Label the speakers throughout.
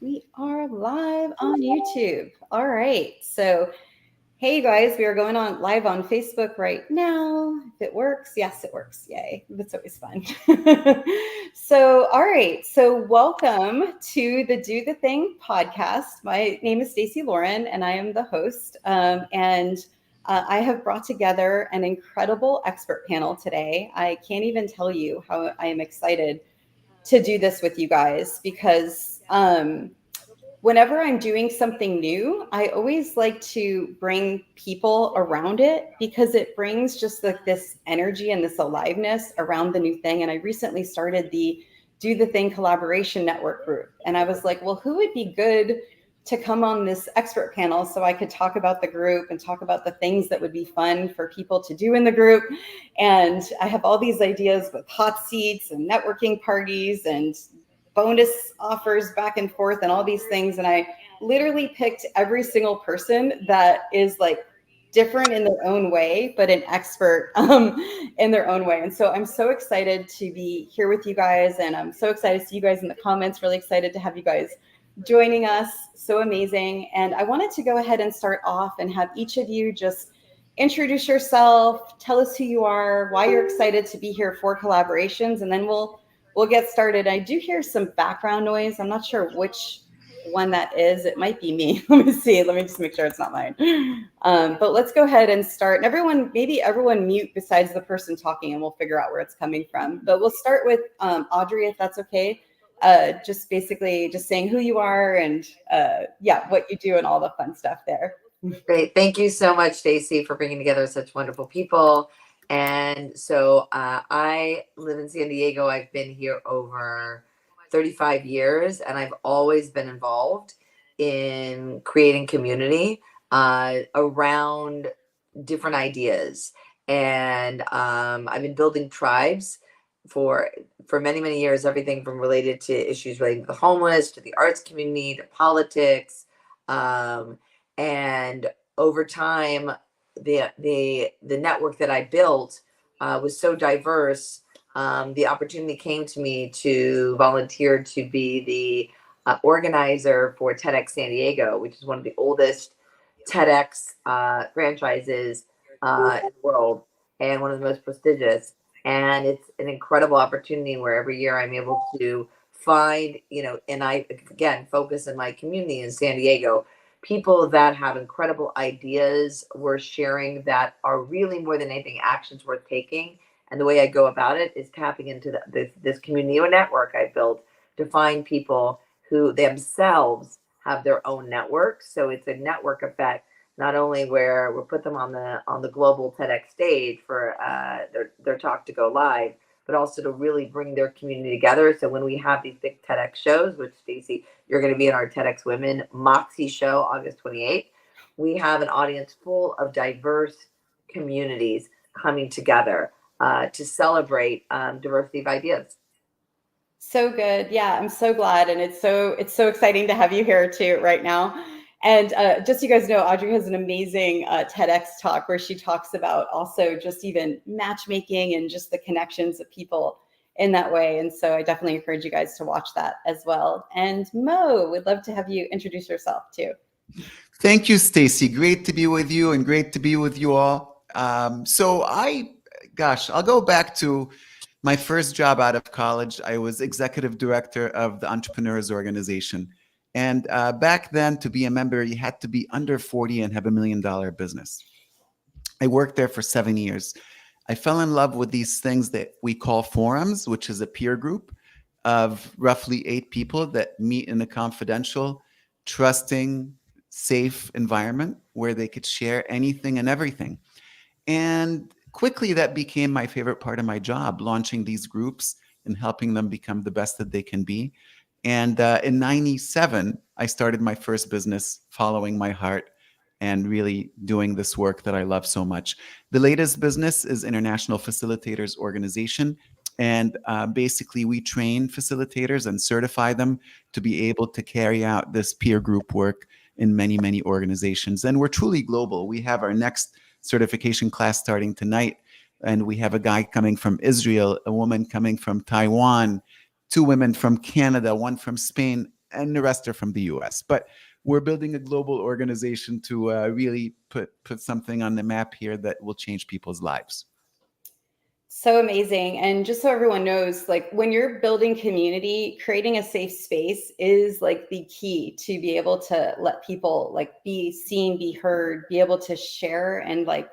Speaker 1: We are live on YouTube. All right. So, hey you guys, we are going on live on Facebook right now. If it works, yes, it works. Yay. That's always fun. So, all right. So, welcome to the Do the Thing podcast. My name is Stacey Lauren, and I am the host. And I have brought together an incredible expert panel today. I can't even tell you how I am excited to do this with you guys because whenever I'm doing something new, I always like to bring people around it because it brings just like this energy and this aliveness around the new thing. And I recently started the Do the Thing collaboration network group. And I was like, well, who would be good to come on this expert panel so I could talk about the group and talk about the things that would be fun for people to do in the group. And I have all these ideas with hot seats and networking parties and bonus offers back and forth and all these things. And I literally picked every single person that is like different in their own way, but an expert in their own way. And so I'm so excited to be here with you guys. And I'm so excited to see you guys in the comments. Really excited to have you guys joining us. So amazing. And I wanted to go ahead and start off and have each of you just introduce yourself, tell us who you are, why you're excited to be here for collaborations, and then we'll get started. I do hear some background noise. I'm not sure which one that is. It might be me. Let me see. Let me just make sure it's not mine. But let's go ahead and start. And everyone, maybe everyone mute besides the person talking, and we'll figure out where it's coming from. But we'll start with Audrey, if that's okay. Just basically just saying who you are and yeah, what you do and all the fun stuff there.
Speaker 2: Great. Thank you so much, Stacy, for bringing together such wonderful people. And so I live in San Diego. I've been here over 35 years, and I've always been involved in creating community around different ideas. And I've been building tribes for many, many years, everything from related to issues relating to the homeless, to the arts community, to politics. And over time, the network that I built was so diverse. The opportunity came to me to volunteer to be the organizer for TEDx San Diego, which is one of the oldest TEDx franchises in the world and one of the most prestigious. And it's an incredible opportunity where every year I'm able to find, and I, again, focus in my community in San Diego, people that have incredible ideas worth sharing that are really more than anything actions worth taking. And the way I go about it is tapping into this community or network I built to find people who themselves have their own network. So it's a network effect, not only where we put them on the global TEDx stage for their talk to go live, but also to really bring their community together. So when we have these big TEDx shows, which Stacey, you're going to be in our TEDx Women Moxie show August 28th, we have an audience full of diverse communities coming together to celebrate diversity of ideas.
Speaker 1: So good. Yeah, I'm so glad. And it's so exciting to have you here too right now. And just so you guys know, Audrey has an amazing TEDx talk where she talks about also just even matchmaking and just the connections of people in that way. And so I definitely encourage you guys to watch that as well. And Mo, we'd love to have you introduce yourself too.
Speaker 3: Thank you, Stacy. Great to be with you and great to be with you all. I'll go back to my first job out of college. I was executive director of the Entrepreneurs Organization. And back then, to be a member, you had to be under 40 and have $1 million business. I worked there for 7 years. I fell in love with these things that we call forums, which is a peer group of roughly 8 people that meet in a confidential, trusting, safe environment where they could share anything and everything. And quickly that became my favorite part of my job, launching these groups and helping them become the best that they can be. And in 97, I started my first business following my heart and really doing this work that I love so much. The latest business is International Facilitators Organization. And basically, we train facilitators and certify them to be able to carry out this peer group work in many, many organizations. And we're truly global. We have our next certification class starting tonight. And we have a guy coming from Israel, a woman coming from Taiwan, 2 women from Canada, 1 from Spain, and the rest are from the US. But we're building a global organization to really put something on the map here that will change people's lives.
Speaker 1: So amazing. And just so everyone knows, like when you're building community, creating a safe space is like the key to be able to let people like be seen, be heard, be able to share and like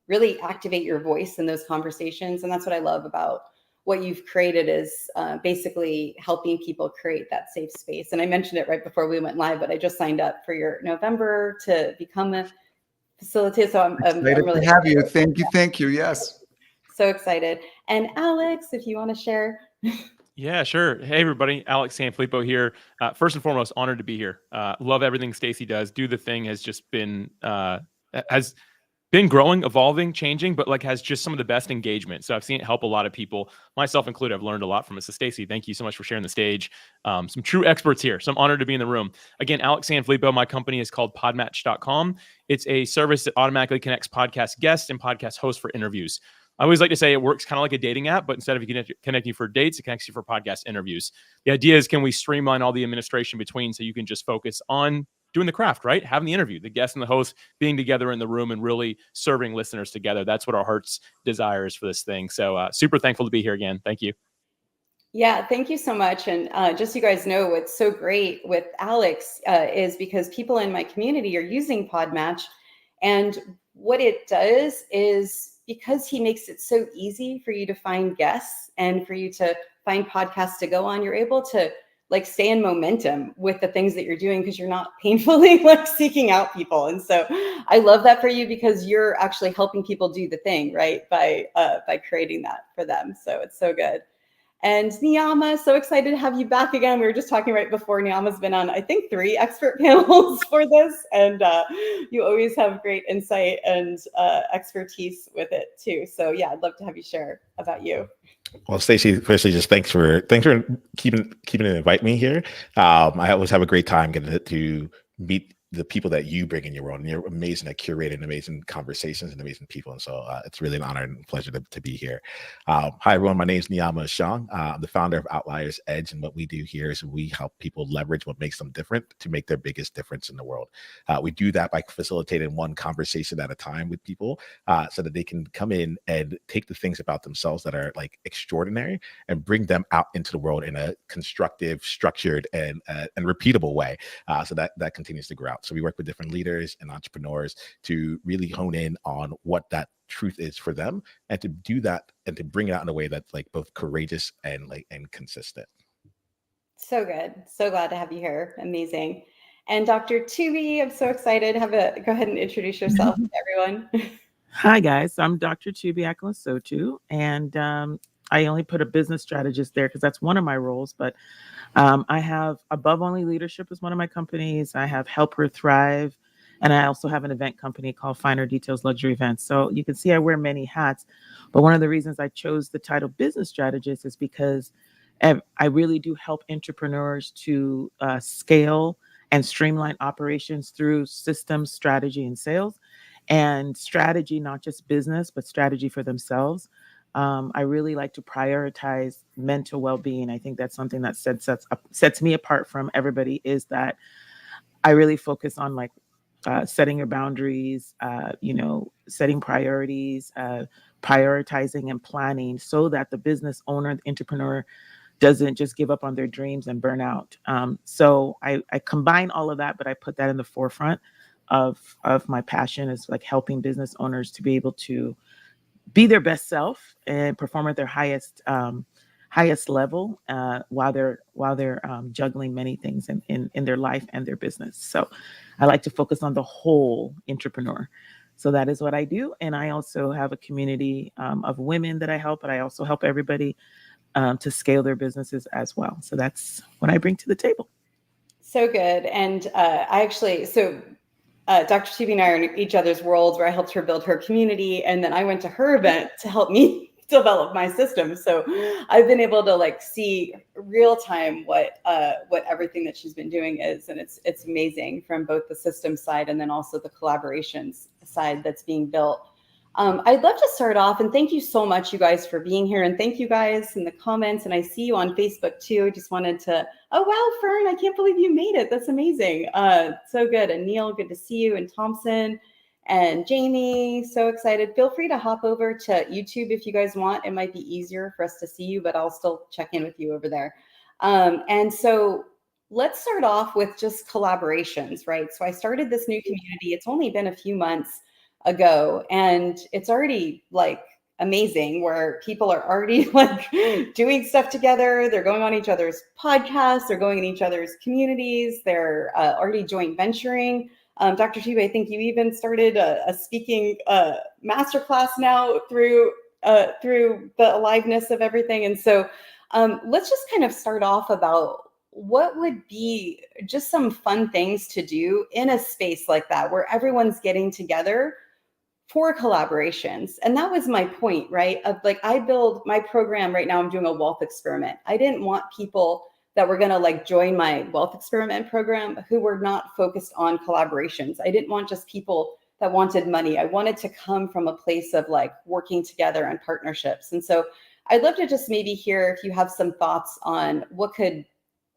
Speaker 1: really activate your voice in those conversations. And that's what I love about what you've created is basically helping people create that safe space. And I mentioned it right before we went live, but I just signed up for your November to become a facilitator. So I'm
Speaker 3: Excited
Speaker 1: really
Speaker 3: to have
Speaker 1: excited.
Speaker 3: you. Thank you. Yes.
Speaker 1: So excited. And Alex, if you want to share.
Speaker 4: Yeah, sure. Hey, everybody. Alex Sanfilippo here. First and foremost, honored to be here. Love everything Stacy does. Do the Thing has just been growing, evolving, changing, but like has just some of the best engagement. So I've seen it help a lot of people, myself included. I've learned a lot from it. So Stacy, thank you so much for sharing the stage. Some true experts here. So I'm honored to be in the room. Again, Alex Sanfilippo, my company is called podmatch.com. It's a service that automatically connects podcast guests and podcast hosts for interviews. I always like to say it works kind of like a dating app, but instead of connecting you for dates, it connects you for podcast interviews. The idea is, can we streamline all the administration between so you can just focus on doing the craft, right? Having the interview, the guest and the host being together in the room and really serving listeners together. That's what our heart's desire is for this thing. So super thankful to be here again. Thank you.
Speaker 1: Yeah, thank you so much. And just so you guys know, what's so great with Alex is because people in my community are using Podmatch. And what it does is because he makes it so easy for you to find guests and for you to find podcasts to go on, you're able to like stay in momentum with the things that you're doing because you're not painfully like seeking out people. And so I love that for you because you're actually helping people do the thing, right? By creating that for them. So it's so good. And Niyama, so excited to have you back again. We were just talking right before. Niyama's been on, I think, 3 expert panels for this. And you always have great insight and expertise with it too. So yeah, I'd love to have you share about you.
Speaker 5: Well, Stacey, firstly, just thanks for keeping it invite me here. I always have a great time getting to meet the people that you bring in your world, and you're amazing at curating amazing conversations and amazing people. And so it's really an honor and pleasure to be here. Hi, everyone. My name is Niyama Shang. I'm the founder of Outliers Edge. And what we do here is we help people leverage what makes them different to make their biggest difference in the world. We do that by facilitating one conversation at a time with people so that they can come in and take the things about themselves that are like extraordinary and bring them out into the world in a constructive, structured, and repeatable way so that continues to grow out. So we work with different leaders and entrepreneurs to really hone in on what that truth is for them, and to do that and to bring it out in a way that's like both courageous and consistent.
Speaker 1: So good. So glad to have you here. Amazing. And Dr. Tubi, I'm so excited. Go ahead and introduce yourself to everyone.
Speaker 6: Hi, guys. I'm Dr. Tubi Akalasotu, and I only put a business strategist there because that's one of my roles, but I have Above Only Leadership as one of my companies. I have Help Her Thrive, and I also have an event company called Finer Details Luxury Events. So you can see I wear many hats, but one of the reasons I chose the title business strategist is because I really do help entrepreneurs to scale and streamline operations through systems, strategy, and sales. And strategy, not just business, but strategy for themselves. I really like to prioritize mental well-being. I think that's something that sets me apart from everybody, is that I really focus on like setting your boundaries, setting priorities, prioritizing and planning so that the business owner, the entrepreneur, doesn't just give up on their dreams and burn out. So I combine all of that, but I put that in the forefront of my passion, is like helping business owners to be able to be their best self and perform at their highest level while they're juggling many things in their life and their business. So I like to focus on the whole entrepreneur. So that is what I do. And I also have a community of women that I help, but I also help everybody to scale their businesses as well. So that's what I bring to the table.
Speaker 1: So good. And Dr. Tubi and I are in each other's worlds, where I helped her build her community. And then I went to her event to help me develop my system. So I've been able to like see real time what everything that she's been doing is. And it's amazing from both the system side and then also the collaborations side that's being built. I'd love to start off, and thank you so much, you guys, for being here. And thank you guys in the comments. And I see you on Facebook too. I just wanted to, oh, wow, Fern, I can't believe you made it. That's amazing. So good. And Neil, good to see you. And Thompson and Jamie, so excited. Feel free to hop over to YouTube if you guys want. It might be easier for us to see you, but I'll still check in with you over there. And so let's start off with just collaborations, right? So I started this new community. It's only been a few months ago, and it's already like amazing where people are already like doing stuff together. They're going on each other's podcasts, they're going in each other's communities, they're already joint venturing. Dr. Tube, I think you even started a speaking masterclass now through the aliveness of everything. And so let's just kind of start off about what would be just some fun things to do in a space like that where everyone's getting together for collaborations. And that was my point, right? Of like, I build my program right now, I'm doing a wealth experiment. I didn't want people that were going to like join my wealth experiment program who were not focused on collaborations. I didn't want just people that wanted money. I wanted to come from a place of like working together and partnerships. And so I'd love to just maybe hear if you have some thoughts on what could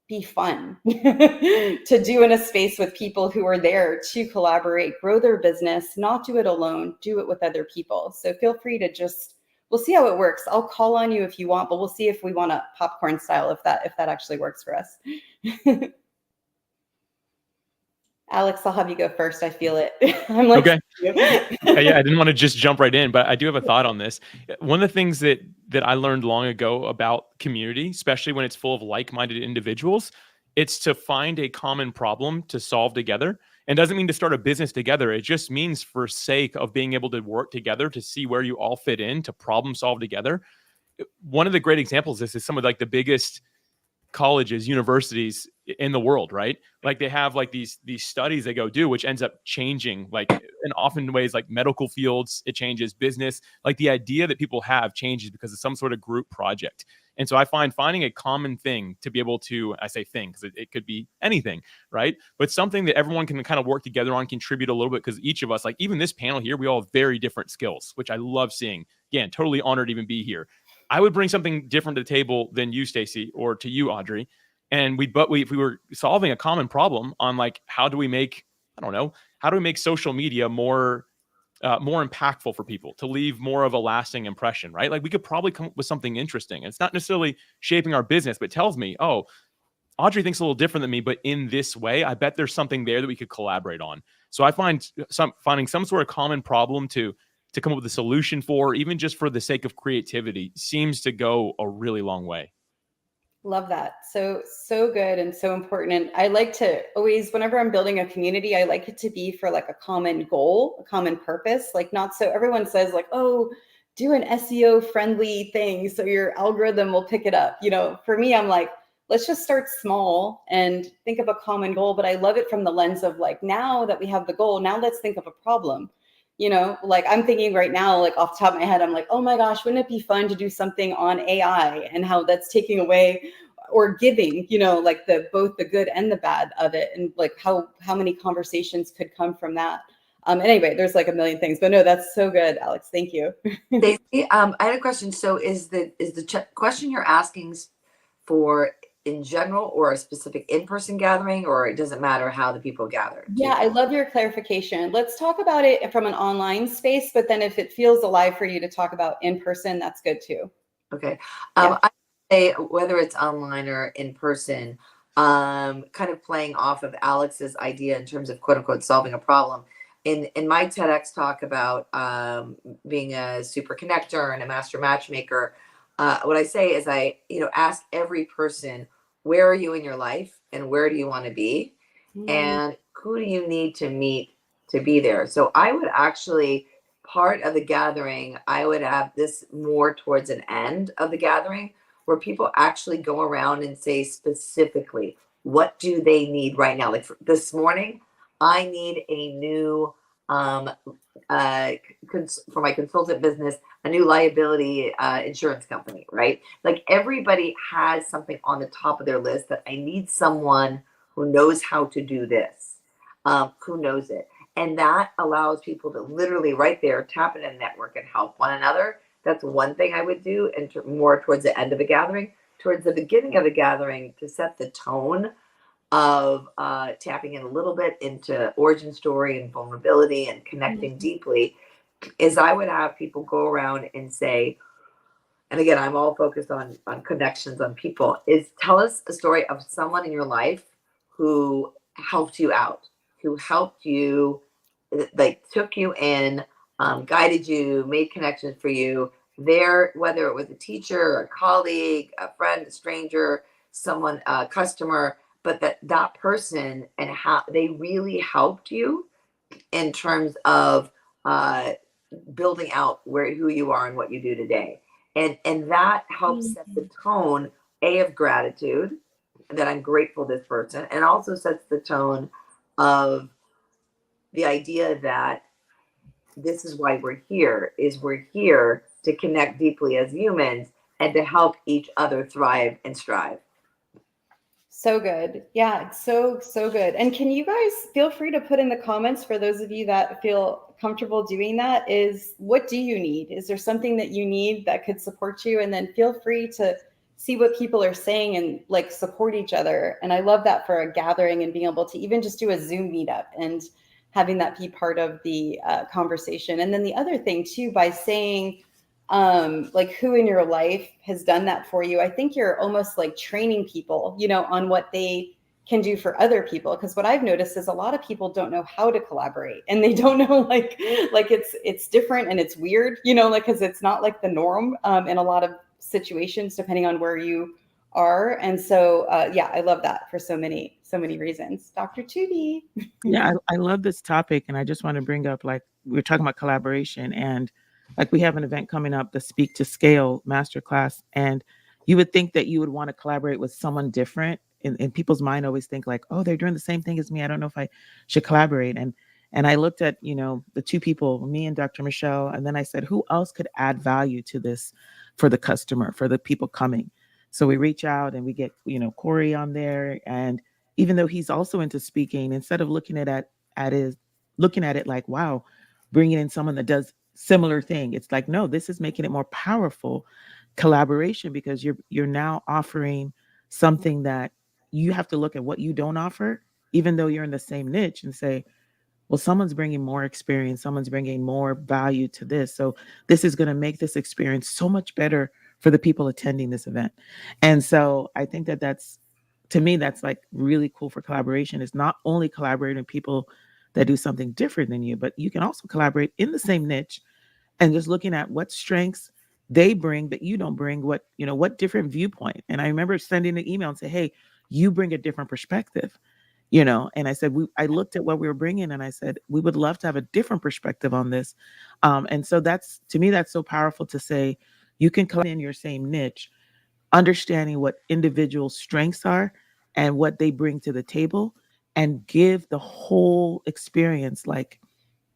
Speaker 1: be fun to do in a space with people who are there to collaborate, grow their business, not do it alone, do it with other people. So feel free to just, we'll see how it works. I'll call on you if you want, but we'll see if we want to popcorn style, if that actually works for us. Alex, I'll have you go first. I feel it. I'm like,
Speaker 4: okay. Yeah, I didn't want to just jump right in, but I do have a thought on this. One of the things that I learned long ago about community, especially when it's full of like-minded individuals, it's to find a common problem to solve together. And doesn't mean to start a business together. It just means for sake of being able to work together to see where you all fit in, to problem solve together. One of the great examples of this is some of like the biggest colleges, universities in the world, right? Like they have like these studies they go do, which ends up changing, like in often ways like medical fields, it changes business. Like the idea that people have changes because of some sort of group project. And so I find finding a common thing to be able to, I say thing because it could be anything, right? But something that everyone can kind of work together on, contribute a little bit, because each of us, like even this panel here, we all have very different skills, which I love seeing. Again, totally honored to even be here. I would bring something different to the table than you, Stacy, or to you, Audrey. And if we were solving a common problem on like, how do we make social media more impactful for people, to leave more of a lasting impression, right? Like we could probably come up with something interesting. It's not necessarily shaping our business, but tells me, oh, Audrey thinks a little different than me, but in this way, I bet there's something there that we could collaborate on. So I find finding some sort of common problem to come up with a solution for, even just for the sake of creativity, seems to go a really long way.
Speaker 1: Love that. So good and so important. And I like to always, whenever I'm building a community, I like it to be for like a common goal, a common purpose. Like not so everyone says like, oh, do an SEO friendly thing so your algorithm will pick it up. You know, for me, I'm like, let's just start small and think of a common goal. But I love it from the lens of like, now that we have the goal, now let's think of a problem. You know, like I'm thinking right now, like off the top of my head, I'm like, oh my gosh, wouldn't it be fun to do something on AI and how that's taking away or giving, you know, like both the good and the bad of it, and like how many conversations could come from that. Anyway, there's like a million things, but no, that's so good, Alex. Thank you.
Speaker 2: Stacey, I had a question. So is the question you're asking for in general or a specific in-person gathering, or it doesn't matter how the people gather?
Speaker 1: Yeah, I love your clarification. Let's talk about it from an online space, but then if it feels alive for you to talk about in person, that's good too.
Speaker 2: Okay.
Speaker 1: Yeah.
Speaker 2: I say whether it's online or in person, kind of playing off of Alex's idea in terms of quote unquote solving a problem. In my TEDx talk about being a super connector and a master matchmaker, what I say is I ask every person, where are you in your life and where do you want to be? And who do you need to meet to be there? So I would actually, part of the gathering, I would have this more towards an end of the gathering where people actually go around and say specifically, what do they need right now? Like this morning, I need a new, for my consultant business, a new liability insurance company, right? Like everybody has something on the top of their list that I need someone who knows how to do this, who knows it. And that allows people to literally right there tap in and network and help one another. That's one thing I would do, and more towards the end of a gathering. Towards the beginning of the gathering, to set the tone of tapping in a little bit into origin story and vulnerability and connecting deeply, is I would have people go around and say, and again, I'm all focused on connections, on people, is tell us a story of someone in your life who helped you out, who helped you, like took you in, guided you, made connections for you there, whether it was a teacher, a colleague, a friend, a stranger, someone, a customer, but that person and how they really helped you in terms of uh, building out who you are and what you do today. And that helps set the tone, of gratitude, that I'm grateful to this person, and also sets the tone of the idea that this is why we're here to connect deeply as humans and to help each other thrive and strive.
Speaker 1: So good. Yeah, it's so good. And can you guys feel free to put in the comments, for those of you that feel comfortable doing that, is what do you need? Is there something that you need that could support you? And then feel free to see what people are saying and like support each other. And I love that for a gathering and being able to even just do a Zoom meetup and having that be part of the conversation. And then the other thing too, by saying, like who in your life has done that for you, I think you're almost like training people, you know, on what they can do for other people. Because what I've noticed is a lot of people don't know how to collaborate, and they don't know like it's different and it's weird, you know, like because it's not like the norm in a lot of situations depending on where you are. And so yeah, I love that for so many reasons. Dr. Tubi.
Speaker 6: Yeah, I love this topic, and I just want to bring up, like, we're talking about collaboration, and like we have an event coming up, the Speak to Scale Masterclass, and you would think that you would want to collaborate with someone different. In people's mind, always think like, oh, they're doing the same thing as me. I don't know if I should collaborate. And I looked at, you know, the two people, me and Dr. Michelle, and then I said, who else could add value to this for the customer, for the people coming? So we reach out and we get, you know, Corey on there, and even though he's also into speaking, instead of looking looking at it like, wow, bringing in someone that does similar thing, it's like, no, this is making it more powerful collaboration, because you're now offering something that you have to look at what you don't offer, even though you're in the same niche, and say, well, someone's bringing more experience, someone's bringing more value to this, so this is going to make this experience so much better for the people attending this event. And so I think that that's, to me, that's like really cool for collaboration. It's not only collaborating with people that do something different than you, but you can also collaborate in the same niche and just looking at what strengths they bring that you don't bring, what, you know, what different viewpoint. And I remember sending an email and say, hey, you bring a different perspective, you know, and I said, I looked at what we were bringing, and I said, we would love to have a different perspective on this. And so that's, to me, that's so powerful to say, you can come in your same niche, understanding what individual strengths are and what they bring to the table, and give the whole experience. Like,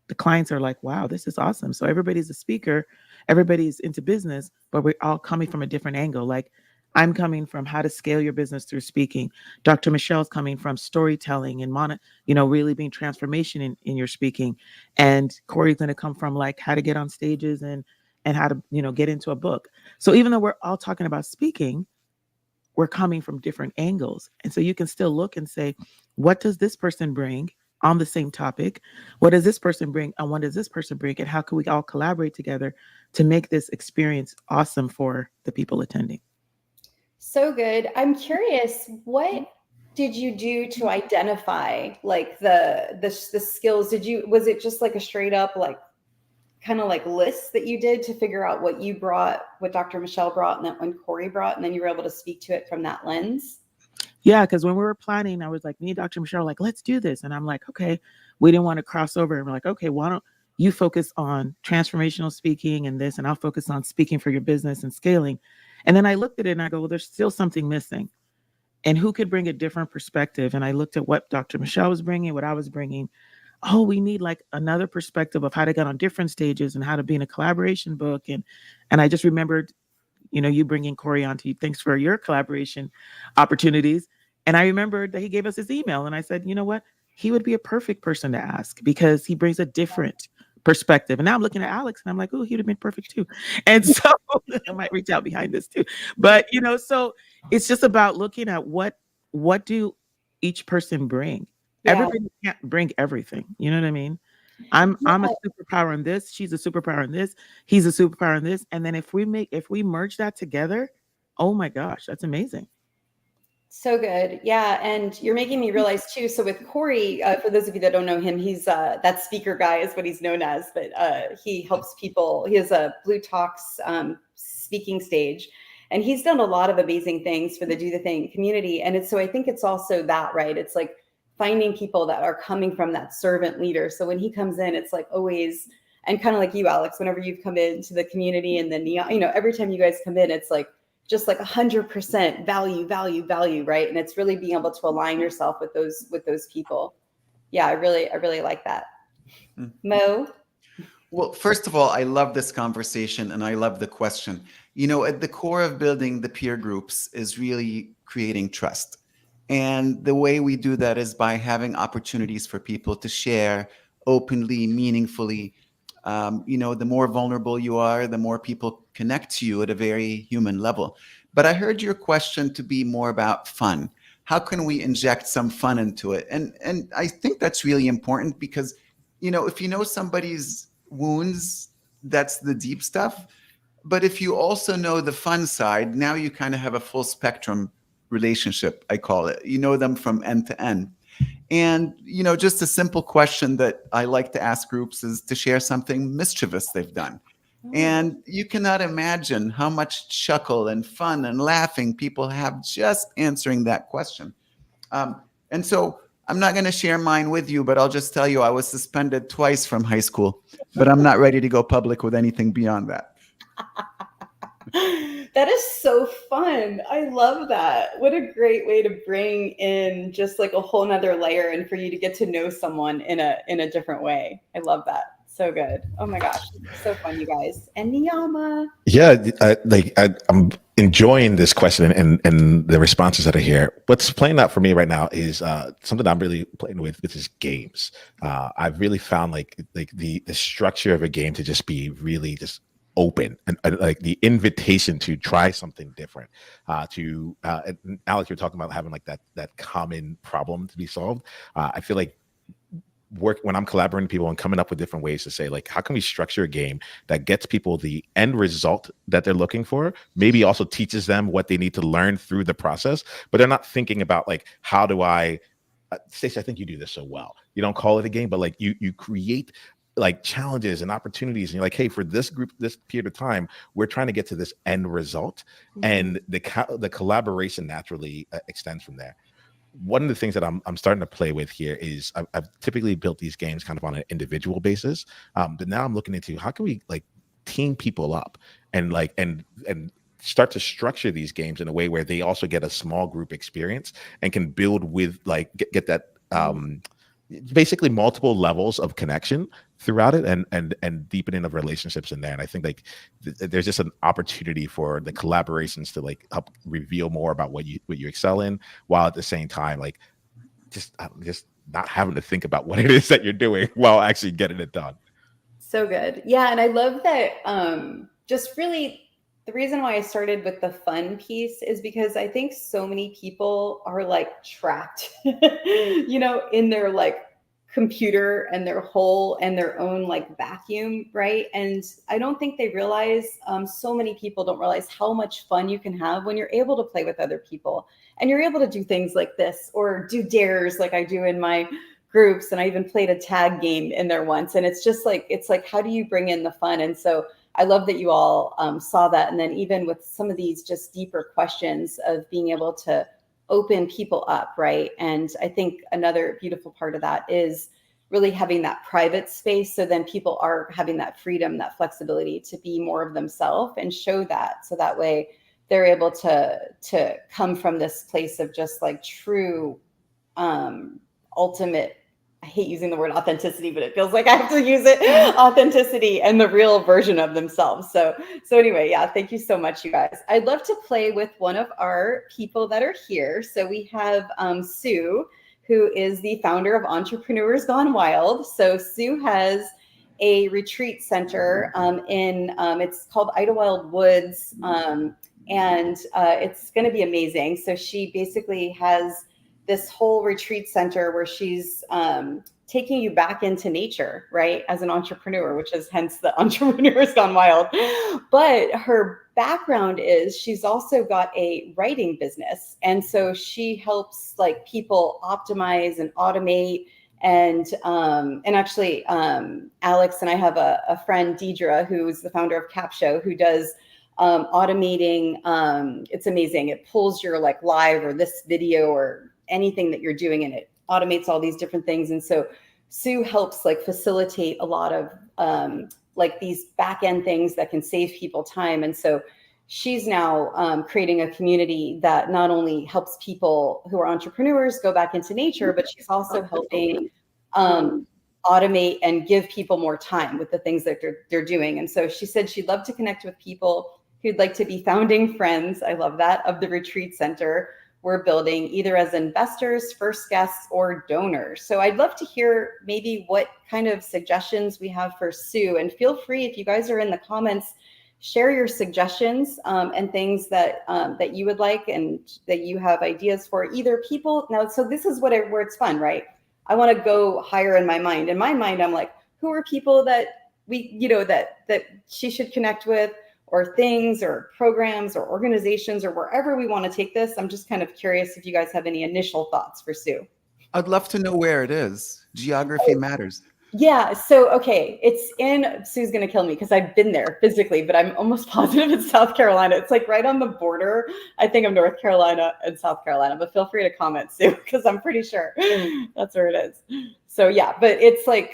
Speaker 6: the clients are like, wow, this is awesome. So everybody's a speaker, everybody's into business, but we're all coming from a different angle. Like, I'm coming from how to scale your business through speaking. Dr. Michelle's coming from storytelling and really being transformation in your speaking. And Corey's going to come from like how to get on stages and how to, you know, get into a book. So even though we're all talking about speaking, we're coming from different angles. And so you can still look and say, what does this person bring on the same topic? What does this person bring? And what does this person bring? And how can we all collaborate together to make this experience awesome for the people attending?
Speaker 1: So good. I'm curious, what did you do to identify like the skills? Was it just like a straight up like kind of like lists that you did to figure out what you brought, what Dr. Michelle brought, and then when Corey brought, and then you were able to speak to it from that lens?
Speaker 6: Yeah, because when we were planning, I was like, me and Dr. Michelle, like, let's do this. And I'm like, okay, we didn't want to cross over. And we're like, okay, why don't you focus on transformational speaking and this, and I'll focus on speaking for your business and scaling. And then I looked at it and I go, well, there's still something missing. And who could bring a different perspective? And I looked at what Dr. Michelle was bringing, what I was bringing. Oh, we need like another perspective of how to get on different stages and how to be in a collaboration book. And I just remembered, you know, you bringing Corey on to you. Thanks for your collaboration opportunities. And I remembered that he gave us his email. And I said, you know what? he would be a perfect person to ask because he brings a different perspective. And now I'm looking at Alex and I'm like, oh, he would have been perfect too. And so I might reach out behind this too. But so it's just about looking at what do each person bring.
Speaker 1: Yeah.
Speaker 6: Everybody can't bring everything. You know what I mean? I'm a superpower in this, she's a superpower in this, he's a superpower in this. And then if we merge that together, oh my gosh, that's amazing.
Speaker 1: So good. Yeah. And you're making me realize too. So with Corey, for those of you that don't know him, he's that speaker guy is what he's known as, but he helps people. He has a Blue Talks speaking stage, and he's done a lot of amazing things for the Do the Thing community. And so I think it's also that, right? It's like finding people that are coming from that servant leader. So when he comes in, it's like always, and kind of like you, Alex, whenever you've come into the community, and then, every time you guys come in, it's like, just like 100% value, right? And it's really being able to align yourself with those people. Yeah, I really like that. Mo?
Speaker 3: Well, first of all, I love this conversation and I love the question. At the core of building the peer groups is really creating trust. And the way we do that is by having opportunities for people to share openly, meaningfully. The more vulnerable you are, the more people connect to you at a very human level. But I heard your question to be more about fun. How can we inject some fun into it? And I think that's really important because, if you know somebody's wounds, that's the deep stuff. But if you also know the fun side, now you kind of have a full spectrum relationship, I call it. You know them from end to end. And, just a simple question that I like to ask groups is to share something mischievous they've done. And you cannot imagine how much chuckle and fun and laughing people have just answering that question. And so I'm not going to share mine with you, but I'll just tell you I was suspended twice from high school, but I'm not ready to go public with anything beyond that.
Speaker 1: That is so fun. I love that. What a great way to bring in just like a whole nother layer and for you to get to know someone in a different way. I love that. So good. Oh my gosh. So fun, you guys. And Niyama.
Speaker 5: Yeah, I'm enjoying this question and the responses that are here. What's playing out for me right now is something I'm really playing with, which is games. I've really found like the structure of a game to just be really just open and like the invitation to try something different. And Alex, you're talking about having like that common problem to be solved. I feel like when I'm collaborating with people and coming up with different ways to say, like, how can we structure a game that gets people the end result that they're looking for, maybe also teaches them what they need to learn through the process, but they're not thinking about like, how do I, Stacey, I think you do this so well. You don't call it a game, but like you create like challenges and opportunities, and you're like, hey, for this group, this period of time, we're trying to get to this end result, and the collaboration naturally extends from there. One of the things that I'm starting to play with here is I've typically built these games kind of on an individual basis, but now I'm looking into how can we like team people up and like and start to structure these games in a way where they also get a small group experience and can build with like get that basically multiple levels of connection throughout it and deepening of relationships in there. And I think like there's just an opportunity for the collaborations to like help reveal more about what you excel in, while at the same time like just not having to think about what it is that you're doing while actually getting it done.
Speaker 1: So good. Yeah. And I love that just really the reason why I started with the fun piece is because I think so many people are like trapped, in their like computer and their hole and their own like vacuum, right? And I don't think they realize, so many people don't realize how much fun you can have when you're able to play with other people and you're able to do things like this or do dares like I do in my groups. And I even played a tag game in there once. And it's just like, how do you bring in the fun? And so I love that you all saw that. And then even with some of these just deeper questions of being able to open people up, right? And I think another beautiful part of that is really having that private space. So then people are having that freedom, that flexibility to be more of themselves and show that. So that way they're able to come from this place of just like true, ultimate, I hate using the word authenticity, but it feels like I have to use it, authenticity and the real version of themselves. So anyway, yeah, thank you so much, you guys. I'd love to play with one of our people that are here. So we have Sue, who is the founder of Entrepreneurs Gone Wild. So Sue has a retreat center it's called Idlewild Woods, and it's going to be amazing. So she basically has this whole retreat center where she's taking you back into nature, right, as an entrepreneur, which is hence the Entrepreneurs Gone Wild. But her background is she's also got a writing business, and so she helps like people optimize and automate. And actually, Alex and I have a friend, Deidre, who's the founder of Capshow, who does automating. It's amazing. It pulls your like live or this video or anything that you're doing, and it automates all these different things. And so Sue helps like facilitate a lot of like these back end things that can save people time. And so she's now creating a community that not only helps people who are entrepreneurs go back into nature, but she's also helping automate and give people more time with the things that they're doing. And so she said she'd love to connect with people who'd like to be founding friends, I love that, of the retreat center we're building, either as investors, first guests, or donors. So I'd love to hear maybe what kind of suggestions we have for Sue. And feel free, if you guys are in the comments, share your suggestions and things that that you would like and that you have ideas for either people. Now, so this is where it's fun, right? I want to go higher in my mind. In my mind, I'm like, who are people that that she should connect with, or things or programs or organizations or wherever we want to take this? I'm just kind of curious if you guys have any initial thoughts for Sue.
Speaker 3: I'd love to know where it is. Geography matters.
Speaker 1: Yeah. So, okay. It's in, Sue's going to kill me because I've been there physically, but I'm almost positive it's South Carolina. It's like right on the border, I think, of North Carolina and South Carolina, but feel free to comment, Sue, because I'm pretty sure that's where it is. So yeah, but it's like,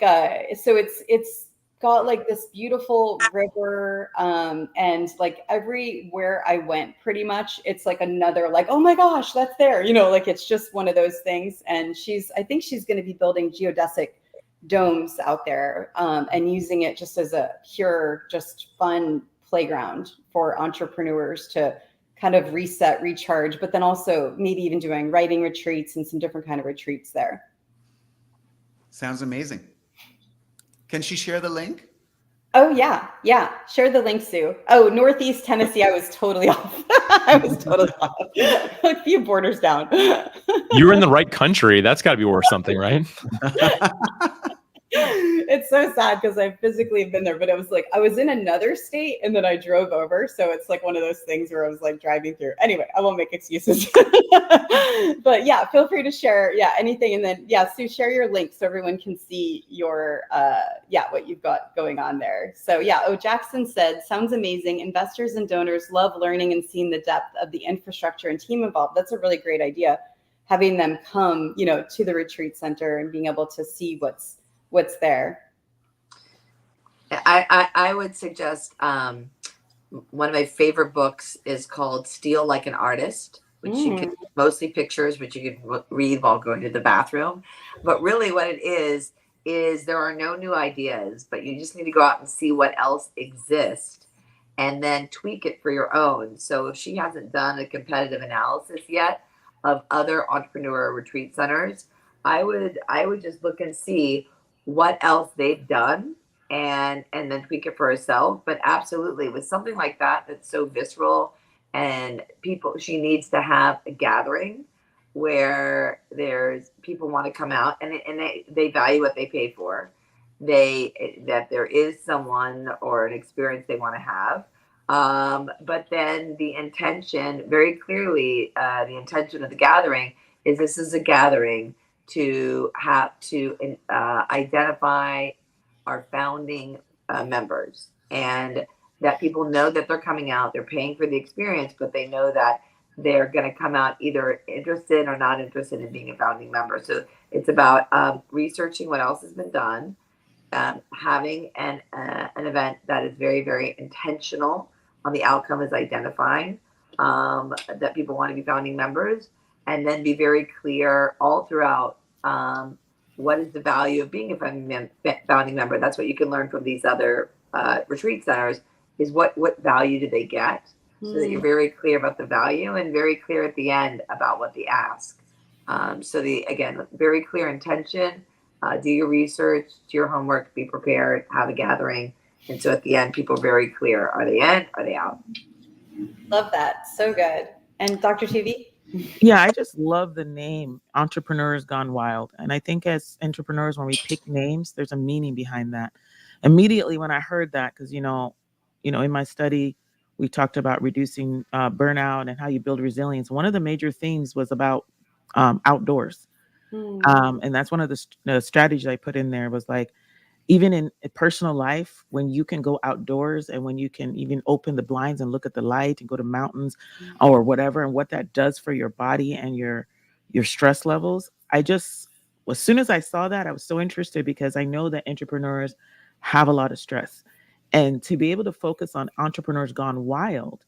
Speaker 1: so it's got like this beautiful river, and like everywhere I went, pretty much, it's like another, like, oh my gosh, that's there, like it's just one of those things. And I think she's going to be building geodesic domes out there, and using it just as a pure, just fun playground for entrepreneurs to kind of reset, recharge, but then also maybe even doing writing retreats and some different kind of retreats there.
Speaker 3: Sounds amazing. Can she share the link?
Speaker 1: Oh yeah. Share the link, Sue. Oh, Northeast Tennessee. I was totally off. Off. A few borders down.
Speaker 4: You were in the right country. That's got to be worth something, right?
Speaker 1: It's so sad because I physically have been there, but it was like I was in another state and then I drove over. So it's like one of those things where I was like driving through. Anyway, I won't make excuses. But yeah, feel free to share anything. And then Sue, share your link so everyone can see your what you've got going on there. So Jackson said, sounds amazing. Investors and donors love learning and seeing the depth of the infrastructure and team involved. That's a really great idea. Having them come, to the retreat center and being able to see what's there.
Speaker 2: I would suggest one of my favorite books is called Steal Like an Artist, which you can, mostly pictures, which you can read while going to the bathroom. But really what it is there are no new ideas, but you just need to go out and see what else exists and then tweak it for your own. So if she hasn't done a competitive analysis yet of other entrepreneur retreat centers, I would just look and see what else they've done and then tweak it for herself. But absolutely, with something like that that's so visceral, and she needs to have a gathering where there's people want to come out and they value what they pay for, that there is someone or an experience they want to have, but then the intention, very clearly, the intention of the gathering is this is a gathering to have to identify our founding members, and that people know that they're coming out, they're paying for the experience, but they know that they're going to come out either interested or not interested in being a founding member. So it's about researching what else has been done, having an event that is very, very intentional on the outcome is identifying that people want to be founding members, and then be very clear all throughout what is the value of being a founding member. That's what you can learn from these other retreat centers, is what value do they get, so that you're very clear about the value and very clear at the end about what the ask. So again, very clear intention, do your research, do your homework, be prepared, have a gathering. And so at the end, people are very clear. Are they in? Are they out?
Speaker 1: Love that. So good. And Dr. TV?
Speaker 6: Yeah, I just love the name Entrepreneurs Gone Wild. And I think as entrepreneurs, when we pick names, there's a meaning behind that. Immediately when I heard that, because in my study, we talked about reducing burnout and how you build resilience. One of the major themes was about outdoors. And that's one of the strategies I put in there was like, even in a personal life, when you can go outdoors and when you can even open the blinds and look at the light and go to mountains or whatever, and what that does for your body and your stress levels. As soon as I saw that, I was so interested because I know that entrepreneurs have a lot of stress. And to be able to focus on Entrepreneurs Gone Wild,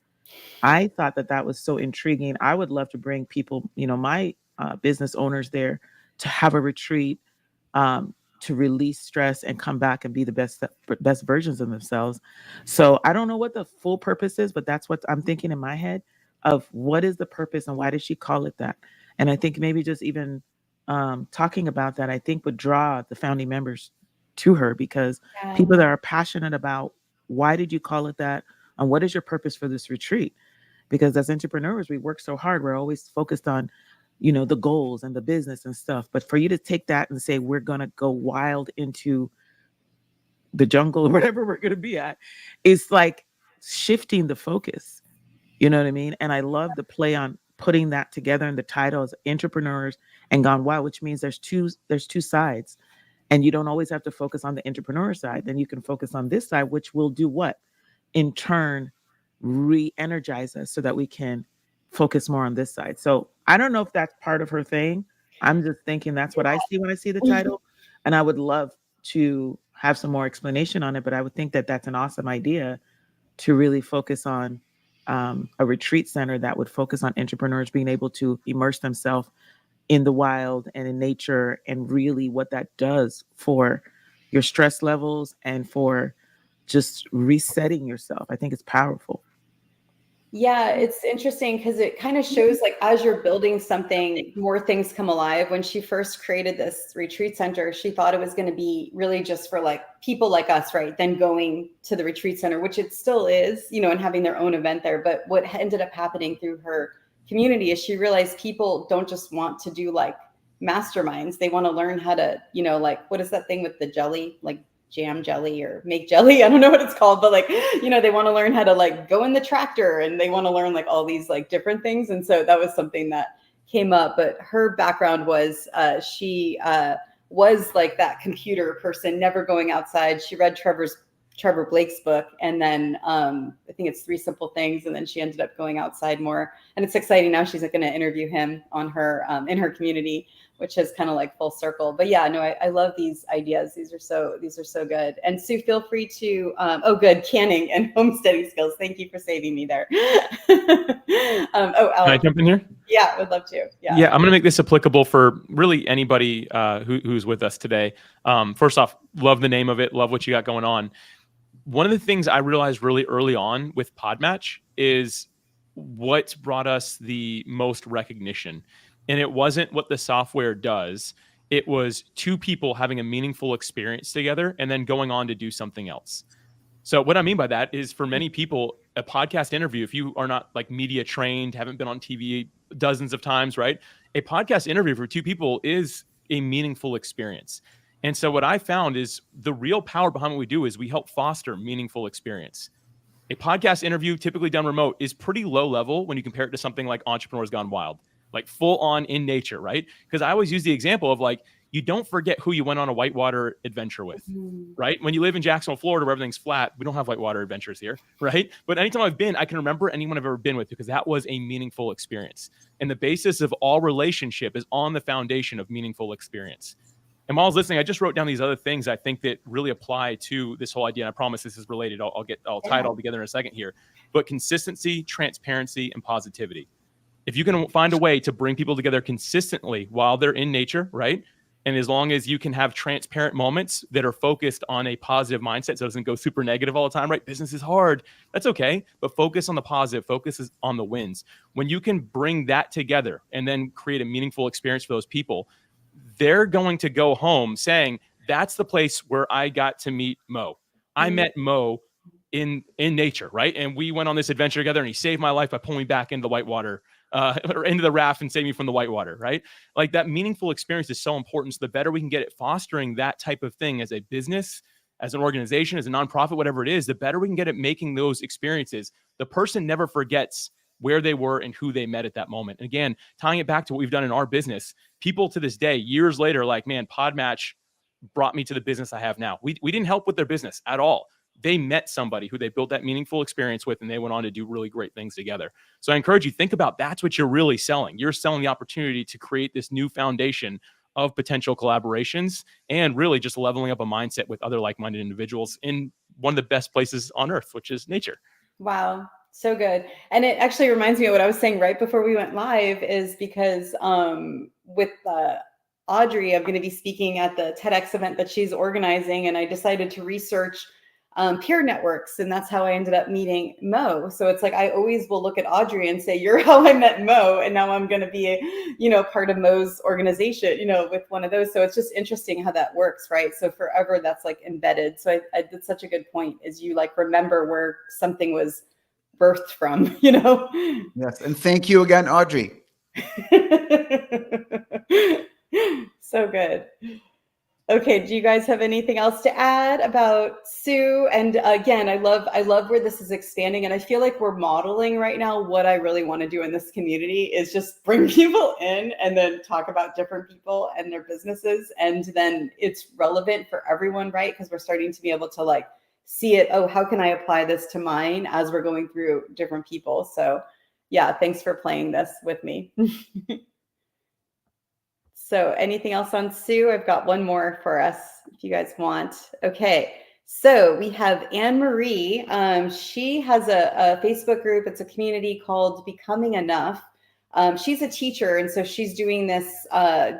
Speaker 6: I thought that was so intriguing. I would love to bring people, my business owners there to have a retreat, to release stress and come back and be the best versions of themselves. So I don't know what the full purpose is, but that's what I'm thinking in my head of what is the purpose and why did she call it that? And I think maybe just even talking about that, I think would draw the founding members to her, because people that are passionate about why did you call it that and what is your purpose for this retreat? Because as entrepreneurs, we work so hard. We're always focused on the goals and the business and stuff. But for you to take that and say, we're going to go wild into the jungle or whatever we're going to be at, is like shifting the focus. You know what I mean? And I love the play on putting that together in the title as Entrepreneurs and Gone Wild, which means there's two sides. And you don't always have to focus on the entrepreneur side. Then you can focus on this side, which will do what? In turn, re-energize us so that we can focus more on this side. So I don't know if that's part of her thing. I'm just thinking that's what I see when I see the title. And I would love to have some more explanation on it, but I would think that that's an awesome idea to really focus on a retreat center that would focus on entrepreneurs being able to immerse themselves in the wild and in nature, and really what that does for your stress levels and for just resetting yourself. I think it's powerful.
Speaker 1: Yeah, it's interesting because it kind of shows like as you're building something, more things come alive. When she first created this retreat center, she thought it was going to be really just for like people like us, right? Then going to the retreat center, which it still is, and having their own event there. But what ended up happening through her community is she realized people don't just want to do like masterminds. They want to learn how to, like, what is that thing with the jelly? Like jam jelly or make jelly. I don't know what it's called, but like, they want to learn how to like go in the tractor, and they want to learn like all these like different things. And so that was something that came up. But her background was she was like that computer person, never going outside. She read Trevor Blake's book, and then I think it's 3 Simple Things, and then she ended up going outside more. And it's exciting now. She's going to interview him on her in her community, which is kind of like full circle. But yeah, no, I love these ideas. These are so good. And Sue, feel free to good, canning and homesteading skills. Thank you for saving me there.
Speaker 4: Can I jump in here?
Speaker 1: Yeah, would love to.
Speaker 4: Yeah, I'm going to make this applicable for really anybody who's with us today. First off, love the name of it. Love what you got going on. One of the things I realized really early on with Podmatch is what's brought us the most recognition. And it wasn't what the software does. It was 2 people having a meaningful experience together and then going on to do something else. So what I mean by that is, for many people, a podcast interview, if you are not like media trained, haven't been on TV dozens of times, right? A podcast interview for 2 people is a meaningful experience. And so what I found is the real power behind what we do is we help foster meaningful experience. A podcast interview typically done remote is pretty low level when you compare it to something like Entrepreneurs Gone Wild, like full on in nature, right? Because I always use the example of like, you don't forget who you went on a whitewater adventure with, right? When you live in Jacksonville, Florida, where everything's flat, we don't have whitewater adventures here, right? But anytime I've been, I can remember anyone I've ever been with, because that was a meaningful experience. And the basis of all relationship is on the foundation of meaningful experience. And while I was listening, I just wrote down these other things I think that really apply to this whole idea. And I promise this is related. I'll tie it all together in a second here. But consistency, transparency, and positivity. If you can find a way to bring people together consistently while they're in nature, right? And as long as you can have transparent moments that are focused on a positive mindset, so it doesn't go super negative all the time, right? Business is hard. That's okay. But focus on the positive, focus on the wins. When you can bring that together and then create a meaningful experience for those people, they're going to go home saying, that's the place where I got to meet Mo. I met Mo in nature, right? And we went on this adventure together, and he saved my life by pulling me back into the whitewater, or into the raft, and saved me from the whitewater, right? Like, that meaningful experience is so important. So the better we can get at fostering that type of thing as a business, as an organization, as a nonprofit, whatever it is, the better we can get at making those experiences. The person never forgets where they were and who they met at that moment. And again, tying it back to what we've done in our business, people to this day, years later, like, man, Podmatch brought me to the business I have now. We didn't help with their business at all. They met somebody who they built that meaningful experience with, and they went on to do really great things together. So I encourage you, think about, that's what you're really selling. You're selling the opportunity to create this new foundation of potential collaborations, and really just leveling up a mindset with other like-minded individuals in one of the best places on earth, which is nature.
Speaker 1: Wow. So good. And it actually reminds me of what I was saying right before we went live, is because with Audrey, I'm going to be speaking at the TEDx event that she's organizing, and I decided to research peer networks, and that's how I ended up meeting Mo. So it's like, I always will look at Audrey and say, you're how I met Mo, and now I'm going to be, part of Mo's organization, with one of those. So it's just interesting how that works, right? So forever that's like embedded. So I did such a good point, is you like remember where something was birthed from,
Speaker 3: Yes, and thank you again, Audrey.
Speaker 1: So good. Okay, do you guys have anything else to add about Sue? And again, I love where this is expanding, and I feel like we're modeling right now what I really want to do in this community, is just bring people in and then talk about different people and their businesses, and then it's relevant for everyone, right? Because we're starting to be able to like see it. Oh, how can I apply this to mine as we're going through different people? So yeah, thanks for playing this with me. So anything else on Sue? I've got one more for us if you guys want. Okay, so we have Anne Marie. She has a Facebook group. It's a community called Becoming Enough. She's a teacher, and so she's doing this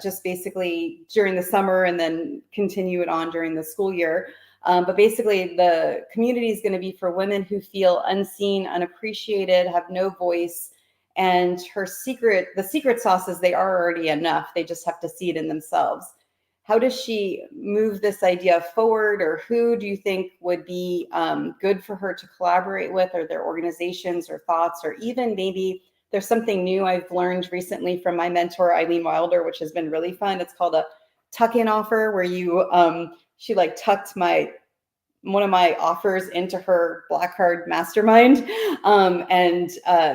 Speaker 1: just basically during the summer, and then continue it on during the school year. But basically, the community is going to be for women who feel unseen, unappreciated, have no voice. And the secret sauce is they are already enough. They just have to see it in themselves. How does she move this idea forward, or who do you think would be good for her to collaborate with, or their organizations or thoughts, or even maybe there's something new I've learned recently from my mentor, Eileen Wilder, which has been really fun. It's called a tuck-in offer, where you, she like tucked one of my offers into her Black Card mastermind. And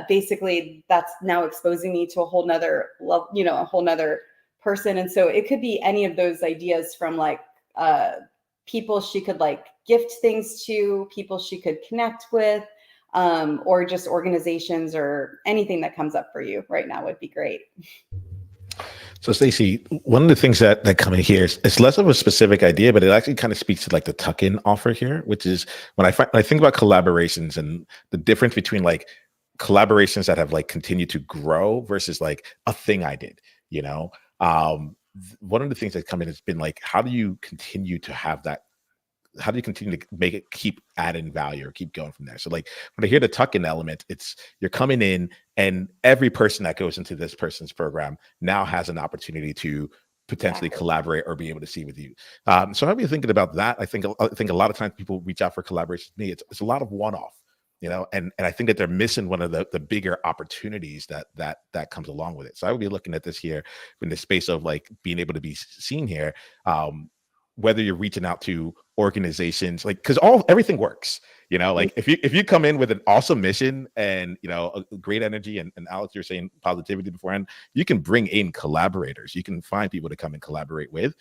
Speaker 1: basically that's now exposing me to a whole nother level, a whole nother person. And so it could be any of those ideas, from like people she could like gift things to, people she could connect with, or just organizations, or anything that comes up for you right now would be great.
Speaker 5: So Stacey, one of the things that come in here is, it's less of a specific idea, but it actually kind of speaks to like the tuck-in offer here, which is when I think about collaborations and the difference between like collaborations that have like continued to grow versus like a thing I did, one of the things that come in has been like, how do you continue to have that? How do you continue to make it keep adding value or keep going from there? So like when I hear the tuck-in element, it's you're coming in, and every person that goes into this person's program now has an opportunity to potentially collaborate or be able to see with you. So how are you thinking about that? I think a lot of times people reach out for collaboration with me. It's a lot of one-off, and I think that they're missing one of the bigger opportunities that comes along with it. So I would be looking at this here in the space of like being able to be seen here. Whether you're reaching out to organizations, like, because everything works, like if you come in with an awesome mission and a great energy, and Alex, you're saying positivity beforehand, you can bring in collaborators, you can find people to come and collaborate with.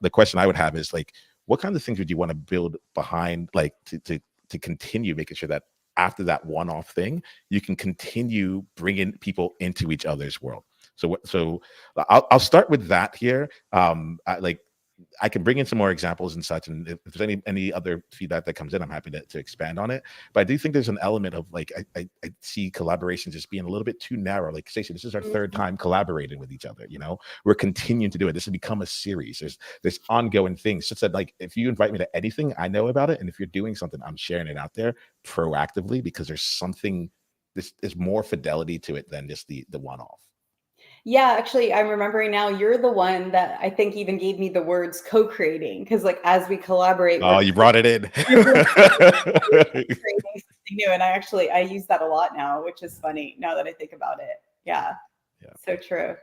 Speaker 5: The question I would have is like, what kind of things would you want to build behind, like to continue making sure that after that one-off thing, you can continue bringing people into each other's world? So I'll start with that here. I can bring in some more examples and such, and if there's any other feedback that comes in, I'm happy to expand on it. But I do think there's an element of like I see collaboration just being a little bit too narrow. Like Stacey, this is our third time collaborating with each other. You know, we're continuing to do it. This has become a series. There's ongoing things. Such that like if you invite me to anything, I know about it, and if you're doing something, I'm sharing it out there proactively because there's something. There's more fidelity to it than just the one-off.
Speaker 1: Yeah, actually, I'm remembering now. You're the one that I think even gave me the words co-creating, because like as we collaborate,
Speaker 5: Oh, you brought it in.
Speaker 1: creating something new, and I use that a lot now, which is funny now that I think about it. Yeah. So true,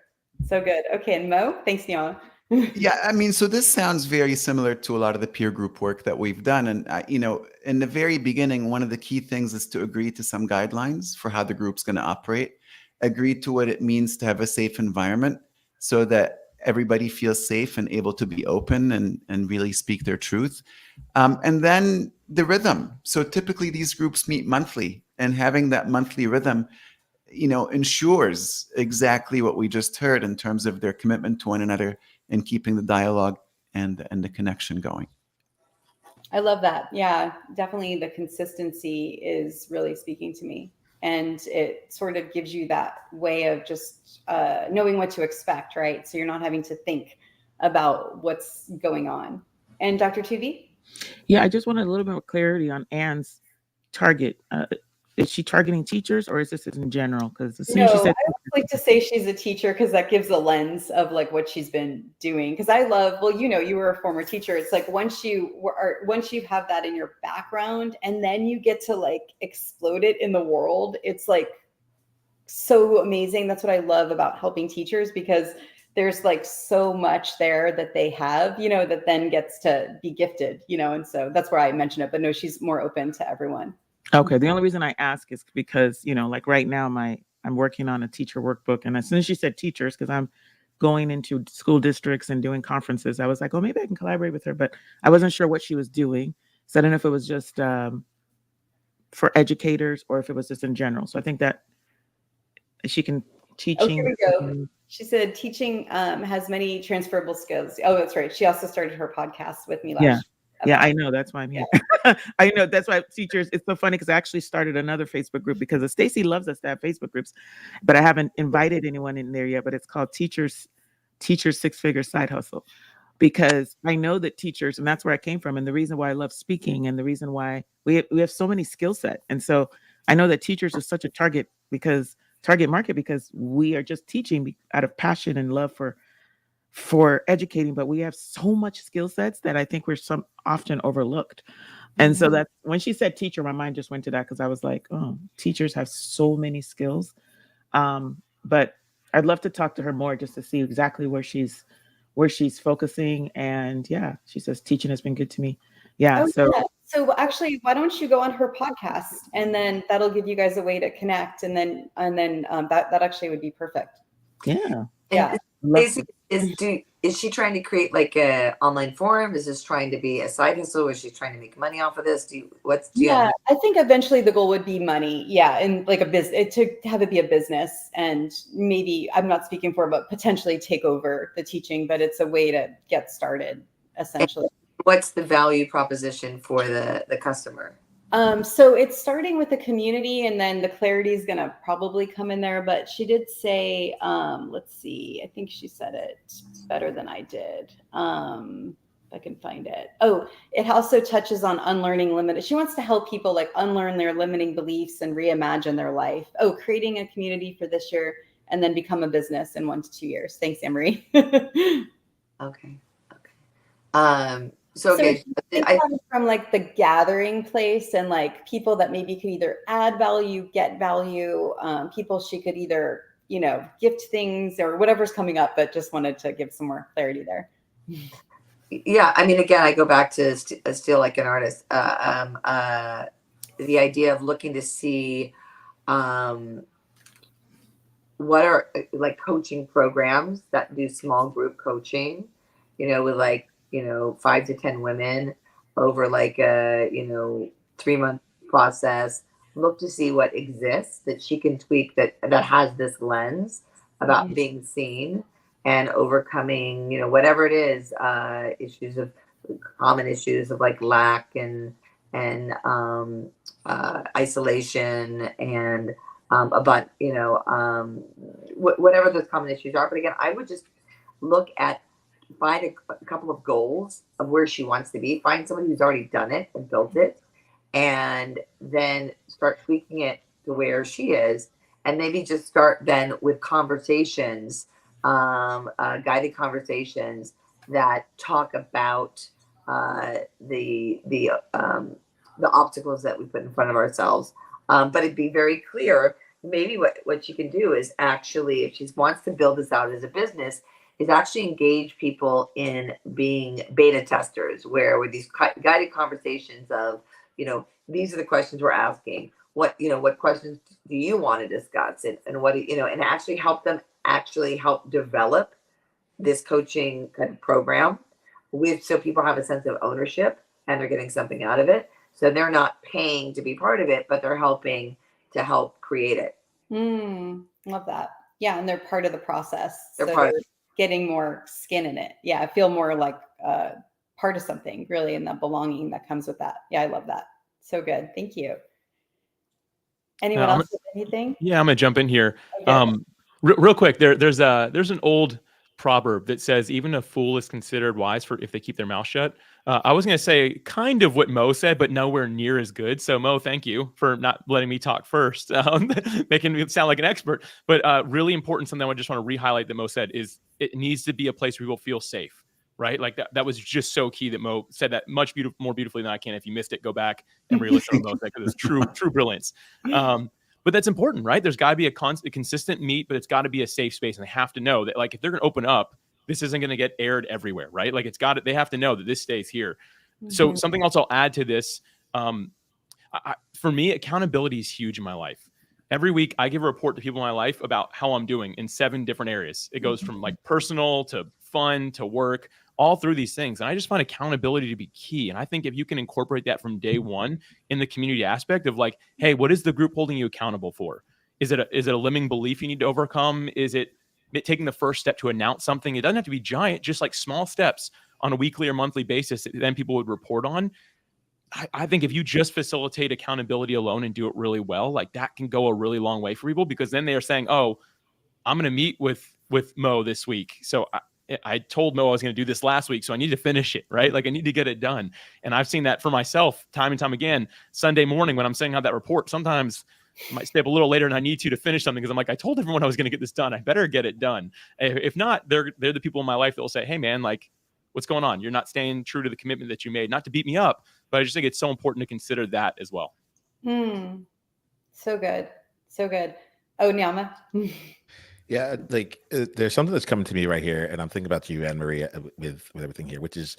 Speaker 1: so good. Okay, and Mo, thanks, Neon.
Speaker 3: Yeah, I mean, so this sounds very similar to a lot of the peer group work that we've done. And, you know, in the very beginning, one of the key things is to agree to some guidelines for how the group's going to operate, agree to what it means to have a safe environment so that everybody feels safe and able to be open and really speak their truth. And then the rhythm. So typically these groups meet monthly, and having that monthly rhythm, you know, ensures exactly what we just heard in terms of their commitment to one another and keeping the dialogue and the connection going.
Speaker 1: I love that. Yeah, definitely the consistency is really speaking to me. And it sort of gives you that way of just knowing what to expect, right? So you're not having to think about what's going on. And Dr. Tuvi?
Speaker 6: Yeah, I just wanted a little bit more clarity on Anne's target. Is she targeting teachers, or is this in general? Because as soon as she said,
Speaker 1: I like to say she's a teacher because that gives a lens of like what she's been doing. Because I love, well, you know, you were a former teacher. It's like once you have that in your background, and then you get to like explode it in the world, it's like so amazing. That's what I love about helping teachers, because there's like so much there that they have, you know, that then gets to be gifted, you know. And so that's where I mention it. But no, she's more open to everyone.
Speaker 6: okay, the only reason I ask is because, you know, like right now, I'm working on a teacher workbook. And as soon as she said teachers, because I'm going into school districts and doing conferences, I was like, oh, maybe I can collaborate with her. But I wasn't sure what she was doing. So I don't know if it was just for educators or if it was just in general. So I think that she can teaching.
Speaker 1: Oh, here we go. She said teaching has many transferable skills. Oh, that's right. She also started her podcast with me last year.
Speaker 6: Yeah, I know. That's why I'm here. Yeah. I know. That's why teachers, it's so funny because I actually started another Facebook group because Stacey loves us to have Facebook groups, but I haven't invited anyone in there yet, but it's called Teachers Six-Figure Side Hustle, because I know that teachers, and that's where I came from. And the reason why I love speaking and the reason why we have so many skill set. And so I know that teachers are such a target market because we are just teaching out of passion and love for educating, but we have so much skill sets that I think we're often overlooked. And so that when she said teacher, my mind just went to that because I was like, oh, teachers have so many skills. But I'd love to talk to her more just to see exactly where she's focusing. And yeah, she says teaching has been good to me. Yeah.
Speaker 1: So actually, why don't you go on her podcast, and then that'll give you guys a way to connect, and then that actually would be perfect.
Speaker 6: Yeah.
Speaker 1: Yeah.
Speaker 2: Is she trying to create like a online forum? Is this trying to be a side hustle? Is she trying to make money off of this?
Speaker 1: I think eventually the goal would be money. Yeah. And like a business, to have it be a business, and maybe, I'm not speaking for, but potentially take over the teaching, but it's a way to get started essentially.
Speaker 2: What's the value proposition for the customer?
Speaker 1: So it's starting with the community, and then the clarity is going to probably come in there. But she did say, let's see, I think she said it better than I did. If I can find it. Oh, it also touches on unlearning limited. She wants to help people like unlearn their limiting beliefs and reimagine their life. Oh, creating a community for this year and then become a business in 1 to 2 years. Thanks, Emery.
Speaker 2: Okay. So okay,
Speaker 1: from like the gathering place and like people that maybe could either add value, get value, people she could either, you know, gift things or whatever's coming up, but just wanted to give some more clarity there.
Speaker 2: Yeah, I mean, again, I go back to still like an artist. The idea of looking to see what are like coaching programs that do small group coaching, you know, with like, you know, 5 to 10 women over like a, you know, 3-month process. Look to see what exists that she can tweak that has this lens about being seen, and overcoming, whatever it is, common issues of like lack and isolation and about, whatever those common issues are. But again, I would just find a couple of goals of where she wants to be, find somebody who's already done it and built it, and then start tweaking it to where she is. And maybe just start then with conversations, guided conversations that talk about the obstacles that we put in front of ourselves. But it'd be very clear. Maybe what you can do is actually, if she wants to build this out as a business, is actually engage people in being beta testers, where with these guided conversations of, these are the questions we're asking. What questions do you want to discuss? And what, and actually help develop this coaching kind of program so people have a sense of ownership and they're getting something out of it. So they're not paying to be part of it, but they're helping to help create it.
Speaker 1: Love that. Yeah. And they're part of the process.
Speaker 2: They're
Speaker 1: getting more skin in it. Yeah. I feel more like part of something, really, and the belonging that comes with that. Yeah. I love that. So good. Thank you. Anyone else have anything?
Speaker 4: Yeah, I'm gonna jump in here.
Speaker 1: Okay.
Speaker 4: Real quick. There's an old proverb that says even a fool is considered wise if they keep their mouth shut. I was gonna say kind of what Mo said, but nowhere near as good. So Mo, thank you for not letting me talk first, making me sound like an expert. But really important, something I just want to re-highlight that Mo said is it needs to be a place where people feel safe. Right? Like that was just so key that Mo said that much more beautifully than I can. If you missed it, go back and re-listen to Mo because it's true brilliance. But that's important, right? There's got to be a consistent meet, but it's got to be a safe space. And they have to know that, like, if they're going to open up, this isn't going to get aired everywhere, right? Like they have to know that this stays here. So something else I'll add to this, for me, accountability is huge in my life. Every week I give a report to people in my life about how I'm doing in 7 different areas. It goes from like personal to fun to work, all through these things. And I just find accountability to be key. And I think if you can incorporate that from day one in the community aspect of like, hey, what is the group holding you accountable for? Is it a limiting belief you need to overcome? Is it taking the first step to announce something? It doesn't have to be giant, just like small steps on a weekly or monthly basis that then people would report on. I think if you just facilitate accountability alone and do it really well, like that can go a really long way for people, because then they are saying, oh, I'm going to meet with Mo this week. So I told Mo I was going to do this last week, so I need to finish it, right? Like I need to get it done. And I've seen that for myself time and time again. Sunday morning when I'm sending out that report, sometimes I might stay up a little later and I need to finish something because I'm like, I told everyone I was going to get this done. I better get it done. If not, they're the people in my life that will say, hey man, like what's going on? You're not staying true to the commitment that you made. Not to beat me up, but I just think it's so important to consider that as well.
Speaker 1: So good. So good. Oh, Nyama.
Speaker 5: Yeah, like there's something that's coming to me right here, and I'm thinking about you, Anne Marie, with everything here, which is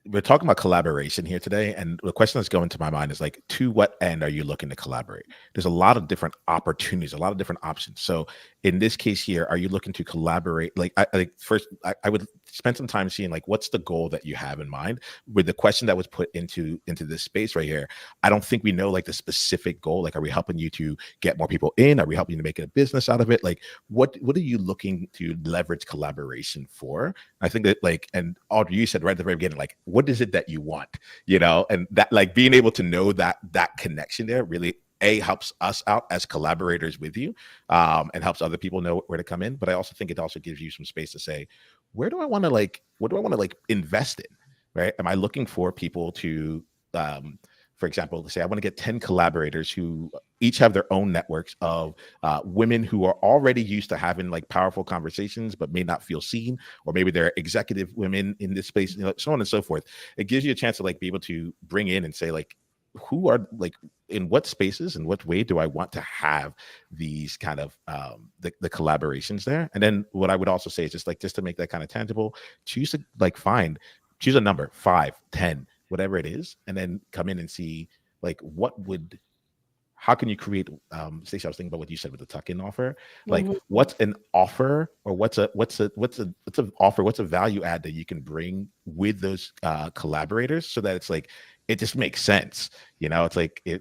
Speaker 5: we're talking about collaboration here today, and the question that's going to my mind is like, to what end are you looking to collaborate? There's a lot of different opportunities, a lot of different options. So in this case here, are you looking to collaborate? Like, I would spend some time seeing like, what's the goal that you have in mind? With the question that was put into this space right here, I don't think we know like the specific goal. Like, are we helping you to get more people in? Are we helping you to make a business out of it? Like, what are you looking to leverage collaboration for? I think that like, and Audrey, you said right at the very beginning, like, what is it that you want? And that like being able to know that connection there really helps us out as collaborators with you, and helps other people know where to come in. But I also think it also gives you some space to say, what do I want to invest in, right? Am I looking for people to, for example, say I want to get 10 collaborators who each have their own networks of women who are already used to having like powerful conversations, but may not feel seen, or maybe they're executive women in this space, so on and so forth. It gives you a chance to like be able to bring in and say like, who are like, in what spaces and what way do I want to have these kind of the collaborations there? And then what I would also say is just to make that kind of tangible, choose a number, 5, 10, whatever it is, and then come in and see like how can you create, Stacey, I was thinking about what you said with the tuck-in offer. Like what's an offer, or what's an offer, what's a value add that you can bring with those collaborators so that it's like, it just makes sense. It's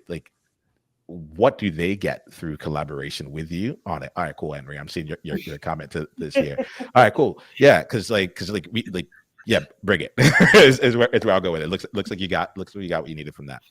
Speaker 5: like what do they get through collaboration with you on it? All right, cool, Henry. I'm seeing your comment to this here. All right, cool. Yeah, because we yeah, bring it. is where I'll go with it. Looks like you got what you needed from that.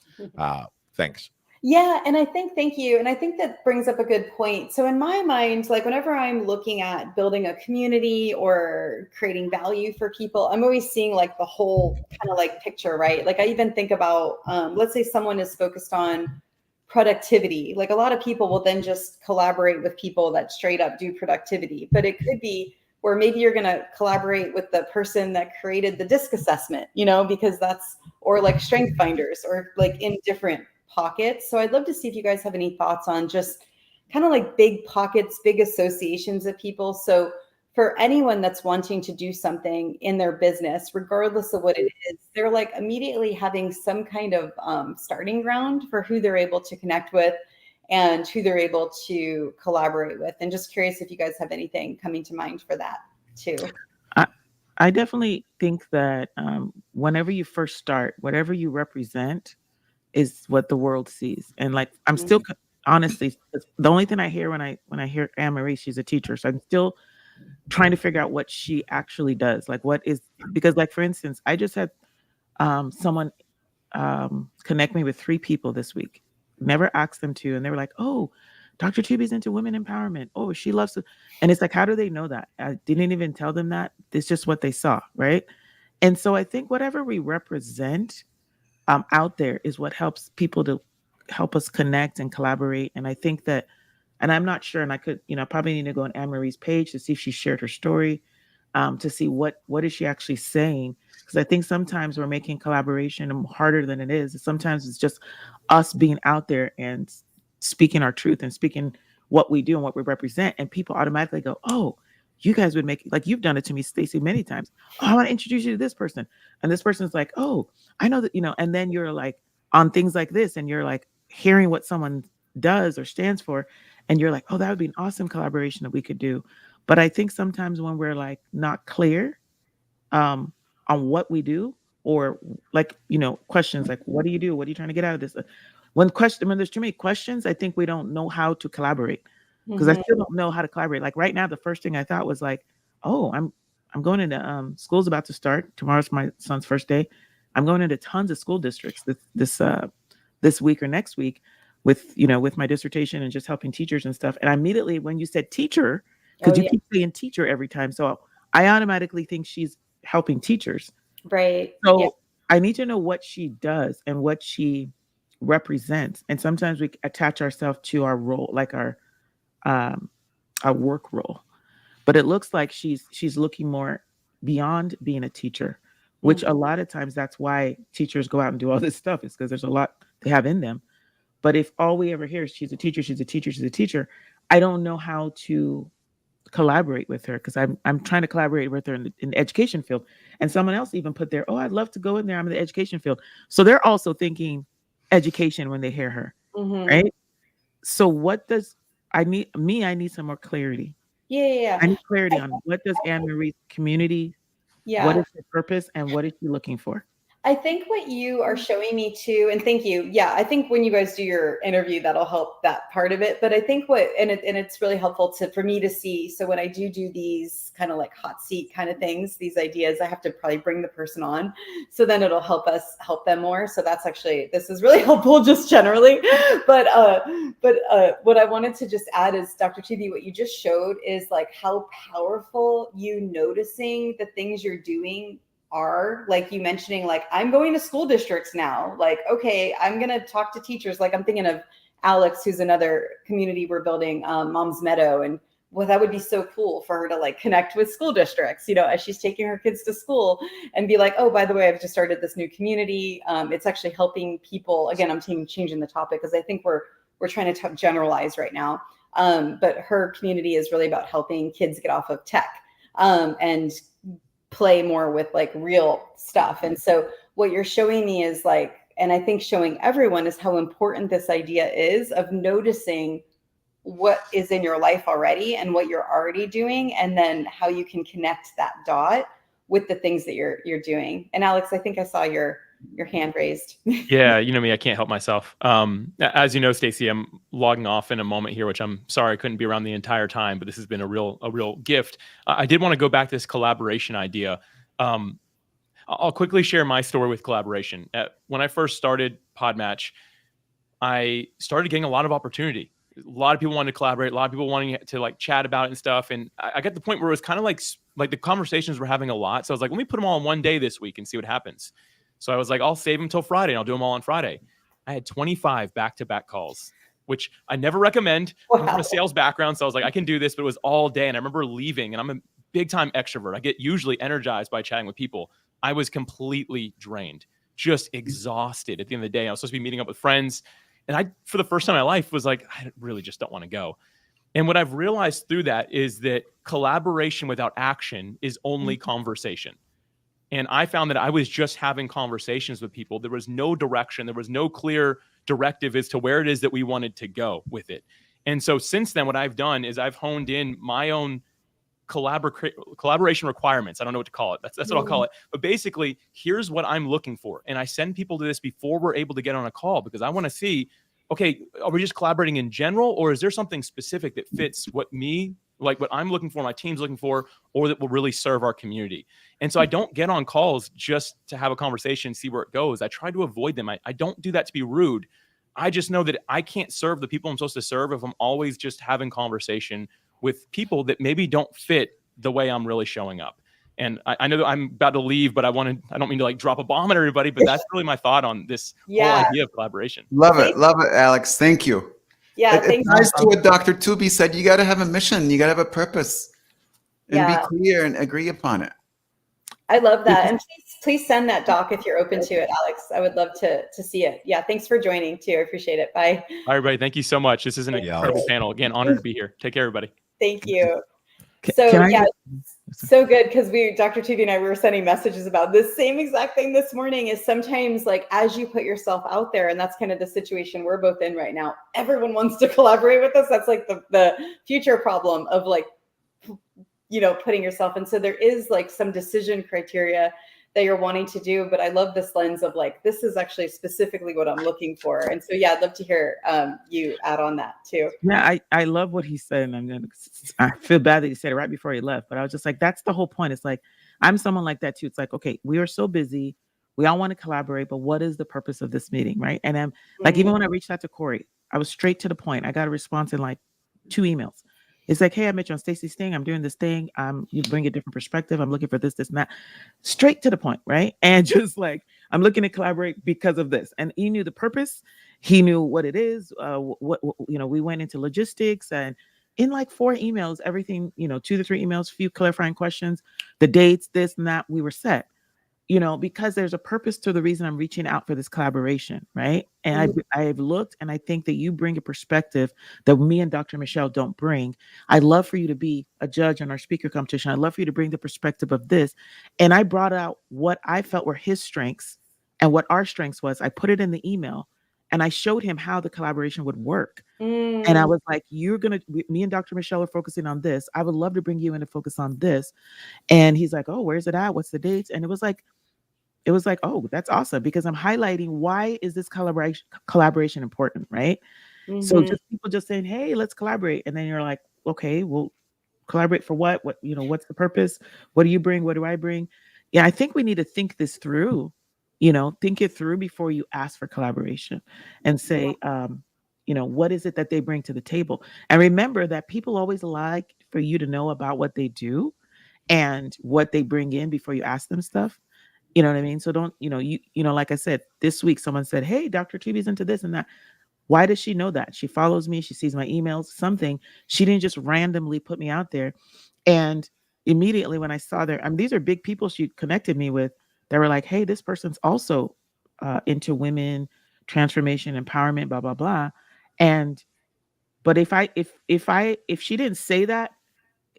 Speaker 5: Thanks.
Speaker 1: Yeah, and I think, thank you. And I think that brings up a good point. So in my mind, like whenever I'm looking at building a community or creating value for people, I'm always seeing like the whole kind of like picture, right? Like I even think about, let's say someone is focused on productivity. Like a lot of people will then just collaborate with people that straight up do productivity, but it could be where maybe you're going to collaborate with the person that created the DISC assessment, because that's, or like strength finders, or like in different pockets. So I'd love to see if you guys have any thoughts on just kind of like big pockets, big associations of people. So for anyone that's wanting to do something in their business, regardless of what it is, they're like immediately having some kind of starting ground for who they're able to connect with and who they're able to collaborate with. And just curious if you guys have anything coming to mind for that too.
Speaker 6: I definitely think that whenever you first start, whatever you represent is what the world sees. And like, I'm still honestly, the only thing I hear when I hear Anne-Marie, she's a teacher. So I'm still trying to figure out what she actually does. Like because like, for instance, I just had someone connect me with 3 people this week. Never asked them to. And they were like, oh, Dr. Tubi's into women empowerment. Oh, she loves to. And it's like, how do they know that? I didn't even tell them that. It's just what they saw. Right. And so I think whatever we represent out there is what helps people to help us connect and collaborate. And I think that, and I'm not sure, and I could, probably need to go on Anne-Marie's page to see if she shared her story, to see what is she actually saying. Because I think sometimes we're making collaboration harder than it is. Sometimes it's just us being out there and speaking our truth and speaking what we do and what we represent. And people automatically go, oh, you guys would make, like you've done it to me, Stacey, many times. Oh, I want to introduce you to this person. And this person's like, oh, I know that, and then you're like on things like this and you're like hearing what someone does or stands for. And you're like, oh, that would be an awesome collaboration that we could do. But I think sometimes when we're like not clear on what we do, or like, questions like, what do you do? What are you trying to get out of this? When there's too many questions, I think we don't know how to collaborate. Because I still don't know how to collaborate. Like right now, the first thing I thought was like, oh, I'm going into school's about to start. Tomorrow's my son's first day. I'm going into tons of school districts this week or next week with my dissertation and just helping teachers and stuff. And immediately when you said teacher, because you keep saying teacher every time, so I automatically think she's helping teachers.
Speaker 1: Right.
Speaker 6: So I need to know what she does and what she represents. And sometimes we attach ourselves to our role, like our work role, but it looks like she's looking more beyond being a teacher, which a lot of times that's why teachers go out and do all this stuff, is because there's a lot they have in them. But if all we ever hear is she's a teacher, I don't know how to collaborate with her, because I'm trying to collaborate with her in the education field. And someone else even put there, oh, I'd love to go in there, I'm in the education field. So they're also thinking education when they hear her, right? So what does I need some more clarity.
Speaker 1: Yeah.
Speaker 6: I need clarity on what does Anne-Marie's community, what is her purpose, and what is she looking for?
Speaker 1: I think what you are showing me too, and thank you. Yeah, I think when you guys do your interview, that'll help that part of it. But I think it's really helpful for me to see. So when I do these kind of like hot seat kind of things, these ideas, I have to probably bring the person on. So then it'll help us help them more. So this is really helpful just generally. But what I wanted to just add is, Dr. Tubi, what you just showed is like how powerful you noticing the things you're doing are, like you mentioning, like, I'm going to school districts now, like, okay, I'm going to talk to teachers. Like I'm thinking of Alex, who's another community we're building, Mom's Meadow. And well, that would be so cool for her to like connect with school districts, as she's taking her kids to school, and be like, oh, by the way, I've just started this new community. It's actually helping people. Again, I'm changing the topic because I think we're trying to generalize right now. But her community is really about helping kids get off of tech and play more with like real stuff. And so what you're showing me is like, and I think showing everyone, is how important this idea is of noticing what is in your life already and what you're already doing, and then how you can connect that dot with the things that you're doing. And Alex, I think I saw your your hand raised.
Speaker 4: Yeah, you know me, I can't help myself. As you know, Stacey, I'm logging off in a moment here, which I'm sorry I couldn't be around the entire time, but this has been a real gift. I did want to go back to this collaboration idea. I'll quickly share my story with collaboration. When I first started Podmatch, I started getting a lot of opportunity. A lot of people wanted to collaborate. A lot of people wanting to like chat about it and stuff. And I got to the point where it was kind of like the conversations were having a lot. So I was like, let me put them all in one day this week and see what happens. So I was like, I'll save them till Friday and I'll do them all on Friday. I had 25 back-to-back calls, which I never recommend.
Speaker 1: Wow.
Speaker 4: I'm from a sales background. So I was like, I can do this, but it was all day. And I remember leaving, and I'm a big time extrovert. I get usually energized by chatting with people. I was completely drained, just exhausted at the end of the day. I was supposed to be meeting up with friends. And I, for the first time in my life, was like, I really just don't want to go. And what I've realized through that is that collaboration without action is only conversation. And I found that I was just having conversations with people. There was no direction. There was no clear directive as to where it is that we wanted to go with it. And so since then, what I've done is I've honed in my own collaboration requirements. I don't know what to call it. That's what I'll call it. But basically, here's what I'm looking for. And I send people to this before we're able to get on a call, because I want to see, okay, are we just collaborating in general, or is there something specific that fits what I'm looking for, my team's looking for, or that will really serve our community? And so I don't get on calls just to have a conversation, see where it goes. I try to avoid them. I don't do that to be rude. I just know that I can't serve the people I'm supposed to serve if I'm always just having conversation with people that maybe don't fit the way I'm really showing up. And I know that I'm about to leave, but I don't mean to like drop a bomb on everybody, but that's really my thought on this whole idea of collaboration.
Speaker 3: Love it, Alex. Thank you.
Speaker 1: Yeah,
Speaker 3: it ties to what Dr. Tooby said. You got to have a mission. You got to have a purpose, and be clear and agree upon it.
Speaker 1: I love that. And please send that doc if you're open to it, Alex. I would love to see it. Yeah, thanks for joining too. I appreciate it. Bye.
Speaker 4: All right, everybody. Thank you so much. This is an incredible panel. Again, honored to be here. Take care, everybody.
Speaker 1: Thank you. So good, because Dr. Tooby and I, we were sending messages about this same exact thing this morning. Is sometimes like as you put yourself out there, and that's kind of the situation we're both in right now. Everyone wants to collaborate with us. That's like the future problem of like, putting yourself. And so there is like some decision criteria that you're wanting to do, but I love this lens of like, this is actually specifically what I'm looking for. And so, I'd love to hear you add on that too.
Speaker 6: Yeah, I love what he said. And I feel bad that he said it right before he left, but I was just like, that's the whole point. It's like, I'm someone like that too. It's like, okay, we are so busy. We all want to collaborate, but what is the purpose of this meeting, right? And I'm like, even when I reached out to Corey, I was straight to the point. I got a response in like 2 emails. It's like, hey, I met you on Stacey's thing. I'm doing this thing. You bring a different perspective. I'm looking for this, and that. Straight to the point, right? And just like, I'm looking to collaborate because of this. And he knew the purpose. He knew what it is. We went into logistics, and in like 4 emails, everything, 2 to 3 emails, few clarifying questions, the dates, this and that, we were set. Because there's a purpose to the reason I'm reaching out for this collaboration, right? And I've looked, and I think that you bring a perspective that me and Dr. Michelle don't bring. I'd love for you to be a judge on our speaker competition. I'd love for you to bring the perspective of this. And I brought out what I felt were his strengths and what our strengths was. I put it in the email, and I showed him how the collaboration would work. And I was like, me and Dr. Michelle are focusing on this. I would love to bring you in to focus on this. And he's like, oh, where's it at? What's the dates? And it was like, oh, that's awesome, because I'm highlighting why is this collaboration important, right? So just people just saying, hey, let's collaborate. And then you're like, okay, we'll collaborate for what? What's the purpose? What do you bring? What do I bring? Yeah, I think we need to think this through, think it through before you ask for collaboration and say, what is it that they bring to the table? And remember that people always like for you to know about what they do and what they bring in before you ask them stuff. You know what I mean? So don't, like I said, this week, someone said, hey, Dr. Tooby's into this and that. Why does she know that? She follows me. She sees my emails, something. She didn't just randomly put me out there. And immediately when I saw these are big people she connected me with. They were like, hey, this person's also into women, transformation, empowerment, blah, blah, blah. But if she didn't say that,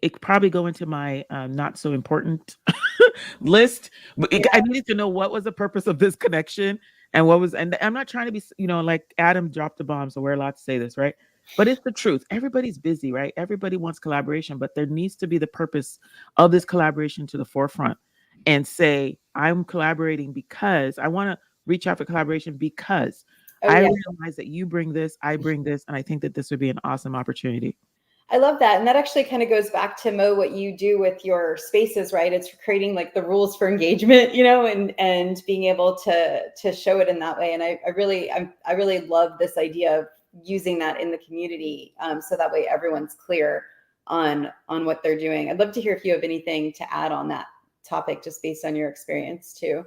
Speaker 6: it could probably go into my not so important list. But I needed to know what was the purpose of this connection and I'm not trying to be, like Adam dropped the bomb, so we're allowed to say this, right? But it's the truth. Everybody's busy, right? Everybody wants collaboration, but there needs to be the purpose of this collaboration to the forefront and say, I'm collaborating because I want to reach out for collaboration because
Speaker 1: Oh,
Speaker 6: I
Speaker 1: yeah.
Speaker 6: realize that you bring this, I bring this, and I think that this would be an awesome opportunity.
Speaker 1: I love that. And that actually kind of goes back to Mo, what you do with your spaces, right? It's creating like the rules for engagement, and being able to show it in that way. And I really love this idea of using that in the community. So that way everyone's clear on what they're doing. I'd love to hear if you have anything to add on that topic, just based on your experience too.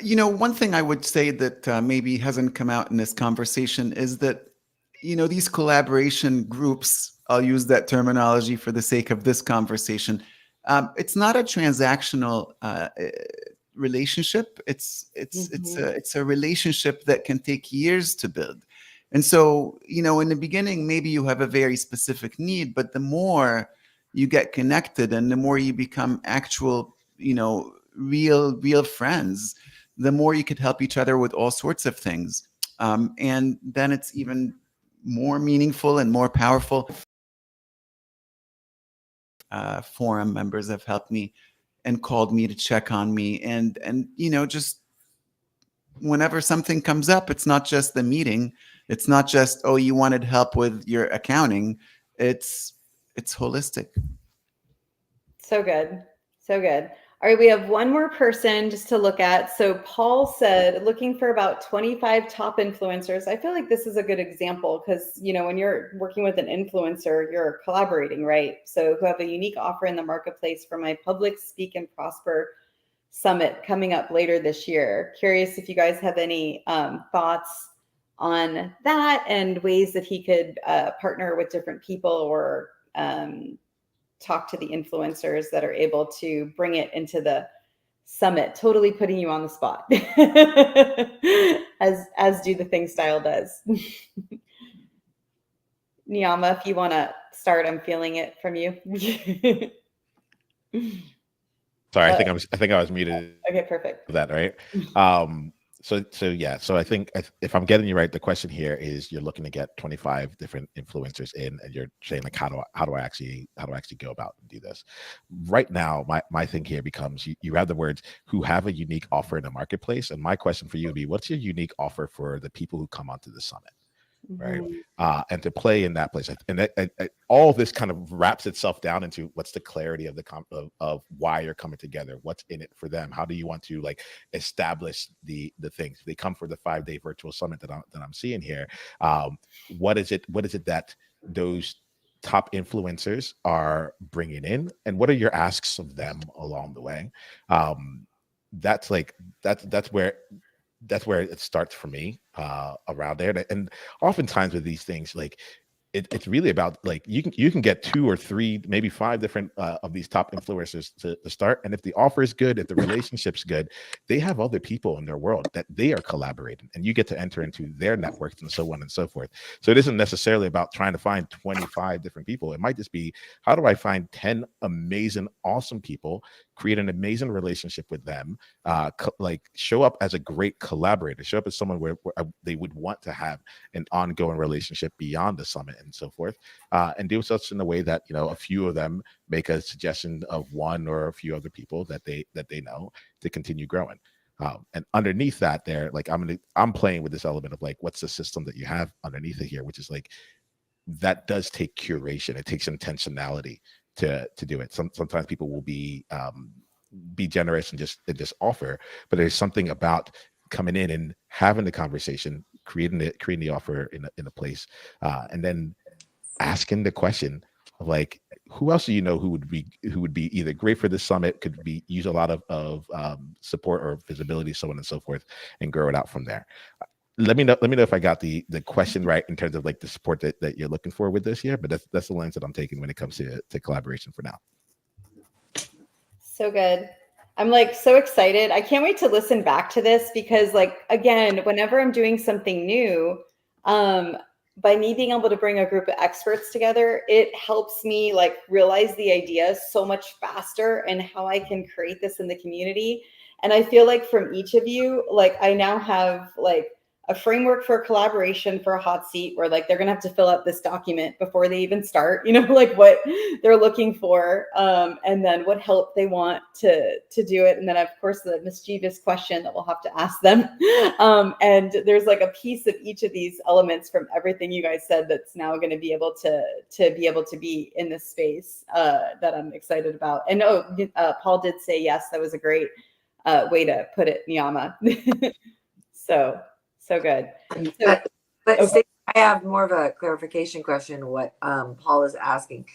Speaker 3: One thing I would say that maybe hasn't come out in this conversation is that, these collaboration groups, I'll use that terminology for the sake of this conversation. It's not a transactional relationship. It's a relationship that can take years to build. And so, in the beginning, maybe you have a very specific need, but the more you get connected and the more you become actual, real friends, the more you could help each other with all sorts of things. And then it's even more meaningful and more powerful. Forum members have helped me and called me to check on me. And just whenever something comes up, it's not just the meeting. It's not just, oh, you wanted help with your accounting. It's holistic.
Speaker 1: So good. So good. All right, we have one more person just to look at. So Paul said, looking for about 25 top influencers. I feel like this is a good example because, when you're working with an influencer, you're collaborating, right? So who have a unique offer in the marketplace for my Public Speak and Prosper Summit coming up later this year. Curious if you guys have any thoughts on that and ways that he could partner with different people or talk to the influencers that are able to bring it into the summit. Totally putting you on the spot as Do the Thing Style does. Niyama, if you want to start, I'm feeling it from you.
Speaker 5: Sorry, I think I was muted.
Speaker 1: Okay, perfect.
Speaker 5: For that, right? So I think if I'm getting you right, the question here is you're looking to get 25 different influencers in, and you're saying like, how do I actually go about and do this? Right now, my thing here becomes you have the words who have a unique offer in the marketplace, and my question for you would be, what's your unique offer for the people who come onto the summit? Right. And to play in that place, and all this kind of wraps itself down into what's the clarity of of why you're coming together, what's in it for them, how do you want to like establish the things. They come for the 5-day virtual summit that I'm seeing here. What is it that those top influencers are bringing in, and what are your asks of them along the way? That's where it starts for me around there. And oftentimes with these things, like it's really about like you can get 2 or 3, maybe 5 different of these top influencers to start. And if the offer is good, if the relationship's good, they have other people in their world that they are collaborating, and you get to enter into their networks and so on and so forth. So it isn't necessarily about trying to find 25 different people. It might just be, how do I find 10 amazing, awesome people, create an amazing relationship with them, like show up as a great collaborator, show up as someone where they would want to have an ongoing relationship beyond the summit and so forth, and do such in a way that a few of them make a suggestion of one or a few other people that they know to continue growing. And underneath that, there, like I'm playing with this element of like, what's the system that you have underneath it here, which is like that does take curation. It takes intentionality to do it. Sometimes people will be generous and just offer, but there's something about coming in and having the conversation, creating the offer in a place, and then asking the question of like, who else do you know who would be either great for this summit, could be use a lot of support or visibility, so on and so forth, and grow it out from there. Let me know if I got the question right in terms of like the support that you're looking for with this year, but that's the lens that I'm taking when it comes to collaboration for now.
Speaker 1: So good. I'm like so excited. I can't wait to listen back to this because like, again, whenever I'm doing something new, by me being able to bring a group of experts together, it helps me like realize the idea so much faster and how I can create this in the community. And I feel like from each of you, like I now have like a framework for collaboration for a hot seat, where like they're gonna have to fill out this document before they even start, like what they're looking for, and then what help they want to do it, and then of course the mischievous question that we'll have to ask them. And there's like a piece of each of these elements from everything you guys said that's now going to be able to be in this space, that I'm excited about. And Paul did say yes, that was a great way to put it, Niyama. So good.
Speaker 2: But
Speaker 1: okay.
Speaker 2: Stacey, I have more of a clarification question. What Paul is asking,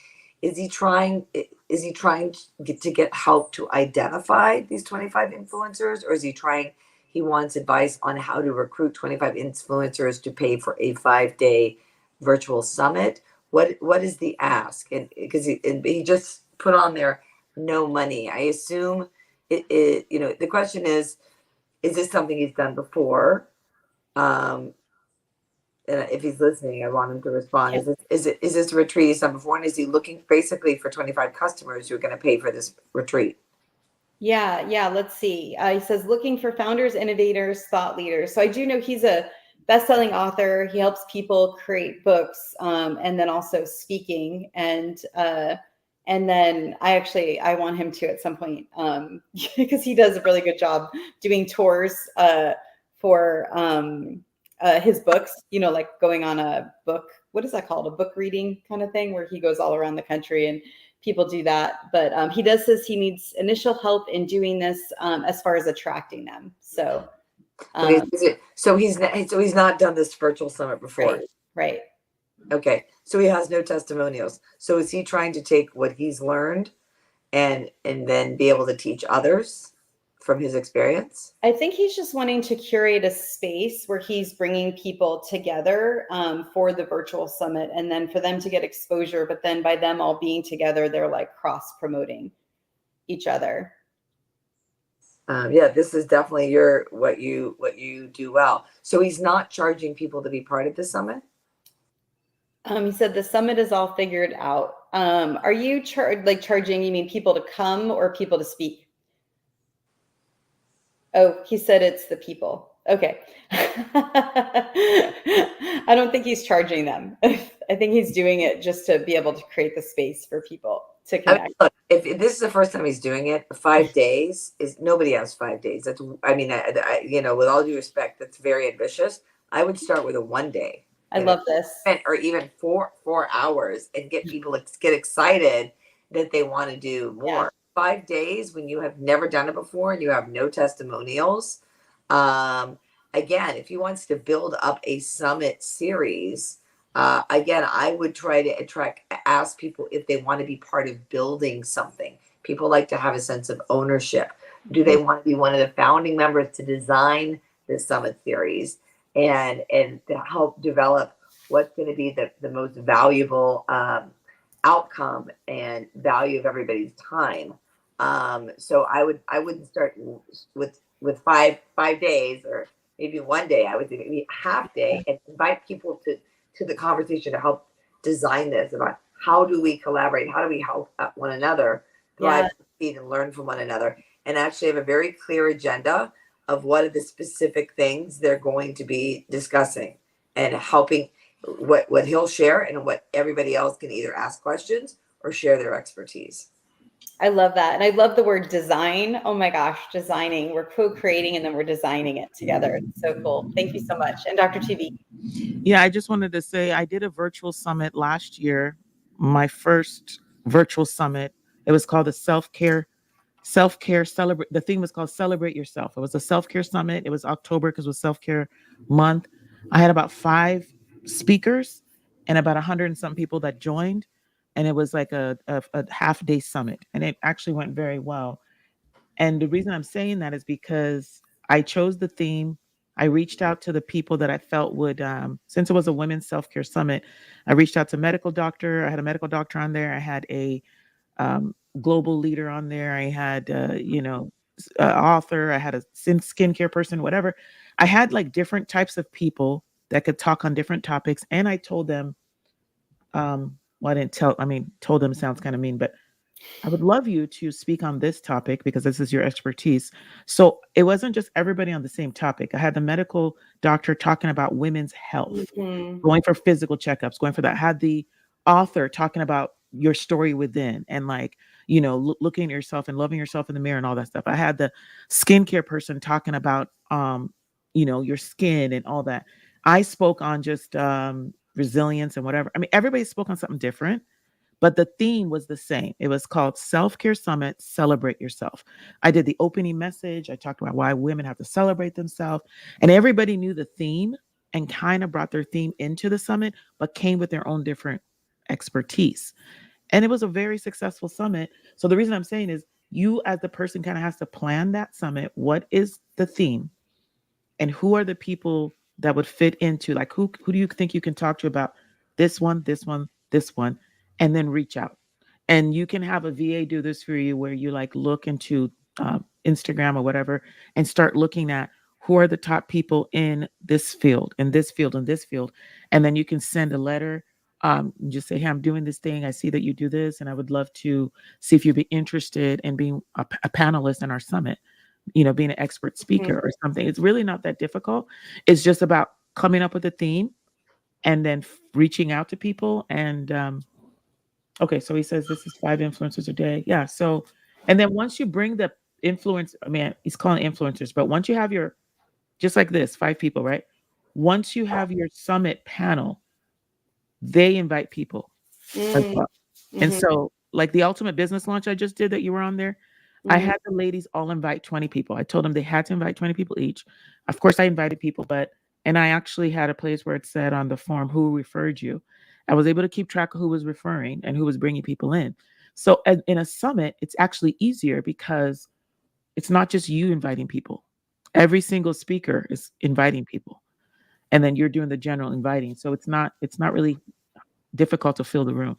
Speaker 2: is he trying to get help to identify these 25 influencers, or is he wants advice on how to recruit 25 influencers to pay for a 5-day virtual summit? What is the ask? And because he just put on there no money, I assume the question is this something he's done before? And if he's listening, I want him to respond.
Speaker 1: Yeah.
Speaker 2: Is this a retreat he's done before, and is he looking basically for 25 customers who are going to pay for this retreat?
Speaker 1: Yeah. Let's see. He says looking for founders, innovators, thought leaders. So I do know he's a best-selling author. He helps people create books, and then also speaking. And then I want him to at some point, because he does a really good job doing tours for his books, like going on a book, what is that called? A book reading kind of thing, where he goes all around the country and people do that. But he says he needs initial help in doing this, as far as attracting them. So
Speaker 2: he's not done this virtual summit before.
Speaker 1: Right.
Speaker 2: Okay. So he has no testimonials. So is he trying to take what he's learned and then be able to teach others from his experience?
Speaker 1: I think he's just wanting to curate a space where he's bringing people together for the virtual summit, and then for them to get exposure. But then by them all being together, they're like cross promoting each other.
Speaker 2: This is definitely what you do well. So he's not charging people to be part of the summit?
Speaker 1: He said the summit is all figured out. Are you charging, you mean people to come or people to speak? Oh, he said it's the people. Okay. I don't think he's charging them. I think he's doing it just to be able to create the space for people to connect.
Speaker 2: Look, if this is the first time he's doing it, 5 days is nobody has 5 days. That's, with all due respect, that's very ambitious. I would start with a 1 day.
Speaker 1: I love this.
Speaker 2: Or even 4 hours, and get people to get excited that they want to do more.
Speaker 1: Yeah.
Speaker 2: 5 days when you have never done it before and you have no testimonials. Again, if he wants to build up a summit series, again, I would try to ask people if they want to be part of building something. People like to have a sense of ownership. Do they want to be one of the founding members to design this summit series and to help develop what's going to be the most valuable outcome and value of everybody's time? So I wouldn't start with 5 days, or maybe 1 day. I would do maybe half day and invite people to the conversation to help design this, about how do we collaborate, how do we help one another thrive, succeed, and learn from one another, and actually have a very clear agenda of what are the specific things they're going to be discussing, and helping what he'll share, and what everybody else can either ask questions or share their expertise.
Speaker 1: I love that. And I love the word design. Oh my gosh, designing. We're co-creating and then we're designing it together. It's so cool. Thank you so much. And Dr. TV.
Speaker 6: Yeah, I just wanted to say I did a virtual summit last year, my first virtual summit. It was called the self-care celebrate. The theme was called Celebrate Yourself. It was a self-care summit. It was October because it was self-care month. I had about 5 speakers and about 100 and some people that joined. And it was like a half-day summit. And it actually went very well. And the reason I'm saying that is because I chose the theme. I reached out to the people that I felt would, since it was a women's self-care summit, I reached out to medical doctor. I had a medical doctor on there. I had a global leader on there. I had, author. I had a skincare person, whatever. I had like different types of people that could talk on different topics. And I told them, told them sounds kind of mean, but I would love you to speak on this topic because this is your expertise. So it wasn't just everybody on the same topic. I had the medical doctor talking about women's health,
Speaker 1: Mhm.
Speaker 6: going for physical checkups, going for that. I had the author talking about your story within and like, looking at yourself and loving yourself in the mirror and all that stuff. I had the skincare person talking about, your skin and all that. I spoke on just resilience and whatever. I mean, everybody spoke on something different, but the theme was the same. It was called Self-Care Summit, Celebrate Yourself. I did the opening message. I talked about why women have to celebrate themselves. And everybody knew the theme and kind of brought their theme into the summit, but came with their own different expertise. And it was a very successful summit. So the reason I'm saying is you as the person kind of has to plan that summit. What is the theme? And who are the people that would fit into, like, who do you think you can talk to about this one, this one, this one, and then reach out. And you can have a VA do this for you where you like look into Instagram or whatever and start looking at who are the top people in this field, in this field, in this field. And then you can send a letter, just say, hey, I'm doing this thing. I see that you do this, and I would love to see if you'd be interested in being a panelist in our summit, being an expert speaker or something. It's really not that difficult. It's just about coming up with a theme and then reaching out to people. And okay, so he says this is 5 influencers a day. Yeah. So, and then once you bring the influence, I mean, he's calling it influencers, but once you have your, just like this, 5 people, right? Once you have your summit panel, they invite people as well. And so, like the ultimate business launch I just did that you were on there, I had the ladies all invite 20 people. I told them they had to invite 20 people each. Of course, I invited people, and I actually had a place where it said on the form who referred you. I was able to keep track of who was referring and who was bringing people in. So in a summit, it's actually easier because it's not just you inviting people. Every single speaker is inviting people, and then you're doing the general inviting. So it's not really difficult to fill the room.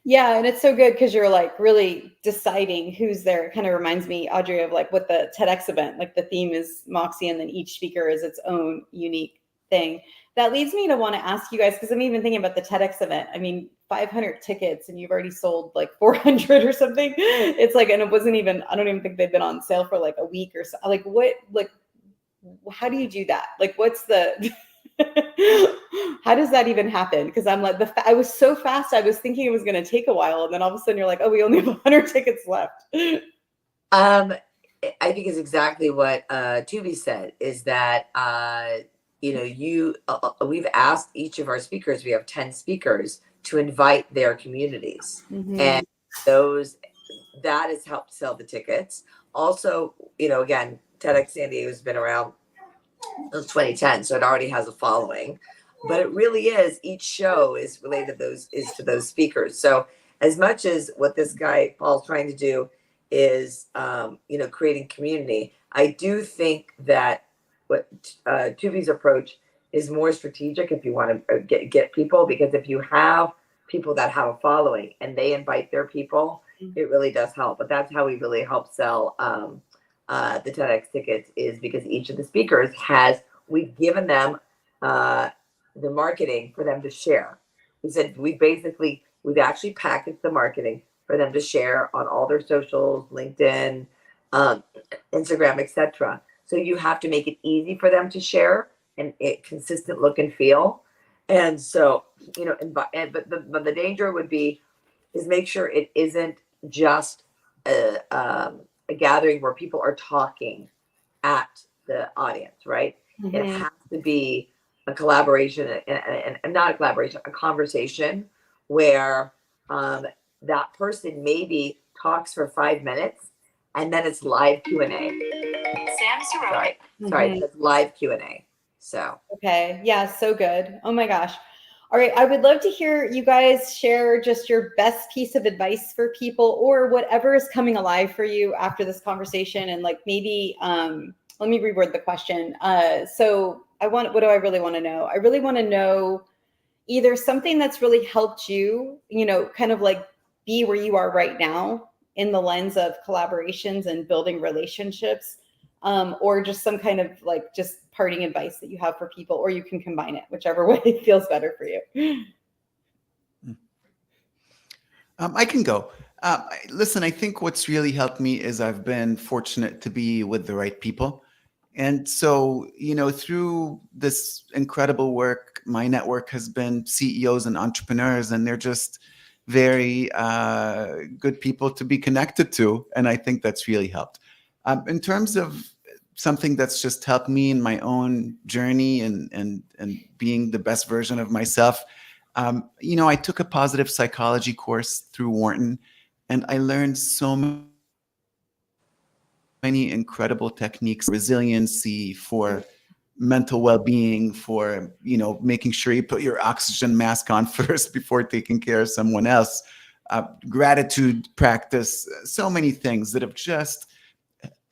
Speaker 1: Yeah, and it's so good because you're like really deciding who's there. It kind of reminds me, Audrey, of like what the TEDx event, like the theme is Moxie, and then each speaker is its own unique thing. That leads me to want to ask you guys, because I'm even thinking about the TEDx event. I mean, 500 tickets and you've already sold like 400 or something. It's like, and it wasn't even, I don't even think they've been on sale for like a week or so. Like how do you do that? Like, what's the... How does that even happen? Because I'm like, I was so fast. I was thinking it was going to take a while, and then all of a sudden you're like, oh, we only have 100 tickets left.
Speaker 2: I think it's exactly what Tubi said. Is that we've asked each of our speakers. We have 10 speakers to invite their communities, and that has helped sell the tickets. Also, again, TEDx San Diego has been around since 2010, so it already has a following. But it really is, each show is related to those speakers. So as much as what this guy Paul's trying to do is creating community, I do think that what Tubi's approach is more strategic if you want to get people, because if you have people that have a following and they invite their people, it really does help. But that's how we really help sell the TEDx tickets, is because each of the speakers we've given them the marketing for them to share. We said we've actually packaged the marketing for them to share on all their socials, LinkedIn, Instagram, etc. So you have to make it easy for them to share and consistent look and feel. And so, but the danger would be is make sure it isn't just a gathering where people are talking at the audience, right? It has to be a collaboration and not a collaboration, a conversation where that person maybe talks for 5 minutes and then it's live Q&A. Sorry, it's live Q&A. So.
Speaker 1: Okay. Yeah. So good. Oh my gosh. All right. I would love to hear you guys share just your best piece of advice for people, or whatever is coming alive for you after this conversation. And like maybe, let me reword the question. What do I really want to know? I really want to know either something that's really helped you, kind of like be where you are right now in the lens of collaborations and building relationships, or just some kind of like just parting advice that you have for people, or you can combine it, whichever way feels better for you.
Speaker 3: I can go. Listen, I think what's really helped me is I've been fortunate to be with the right people. And so, through this incredible work, my network has been CEOs and entrepreneurs, and they're just very good people to be connected to. And I think that's really helped. In terms of something that's just helped me in my own journey and being the best version of myself, I took a positive psychology course through Wharton, and I learned so many incredible techniques, resiliency, for mental well-being, for making sure you put your oxygen mask on first before taking care of someone else, gratitude practice, so many things that have just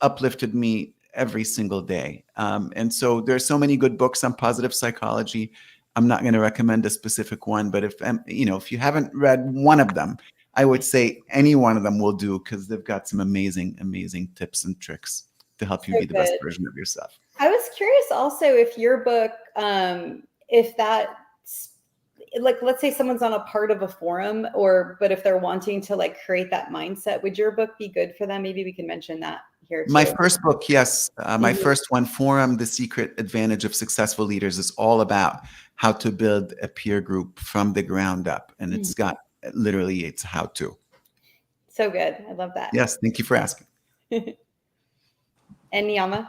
Speaker 3: uplifted me every single day. And so there's so many good books on positive psychology. I'm not going to recommend a specific one, but if you haven't read one of them, I would say any one of them will do, because they've got some amazing, amazing tips and tricks to help you
Speaker 1: So
Speaker 3: be the best
Speaker 1: good.
Speaker 3: version of yourself.
Speaker 1: I was curious also if your book, if that, like, let's say someone's on a part of a forum, but if they're wanting to like create that mindset, would your book be good for them? Maybe we can mention that here too.
Speaker 3: My first book, yes. My first one, Forum, The Secret Advantage of Successful Leaders, is all about how to build a peer group from the ground up. And it's got literally, it's how to.
Speaker 1: So good. I love that.
Speaker 3: Yes. Thank you for asking.
Speaker 1: And Niyama?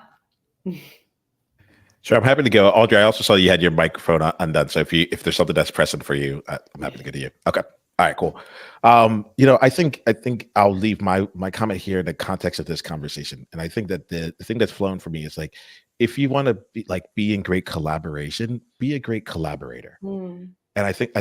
Speaker 5: Sure, I'm happy to go. Audrey, I also saw you had your microphone undone. So if there's something that's pressing for you, I'm happy to go to you. Okay. All right, cool. I think I'll leave my comment here in the context of this conversation. And I think that the thing that's flown for me is like, if you want to be in great collaboration, be a great collaborator. And I think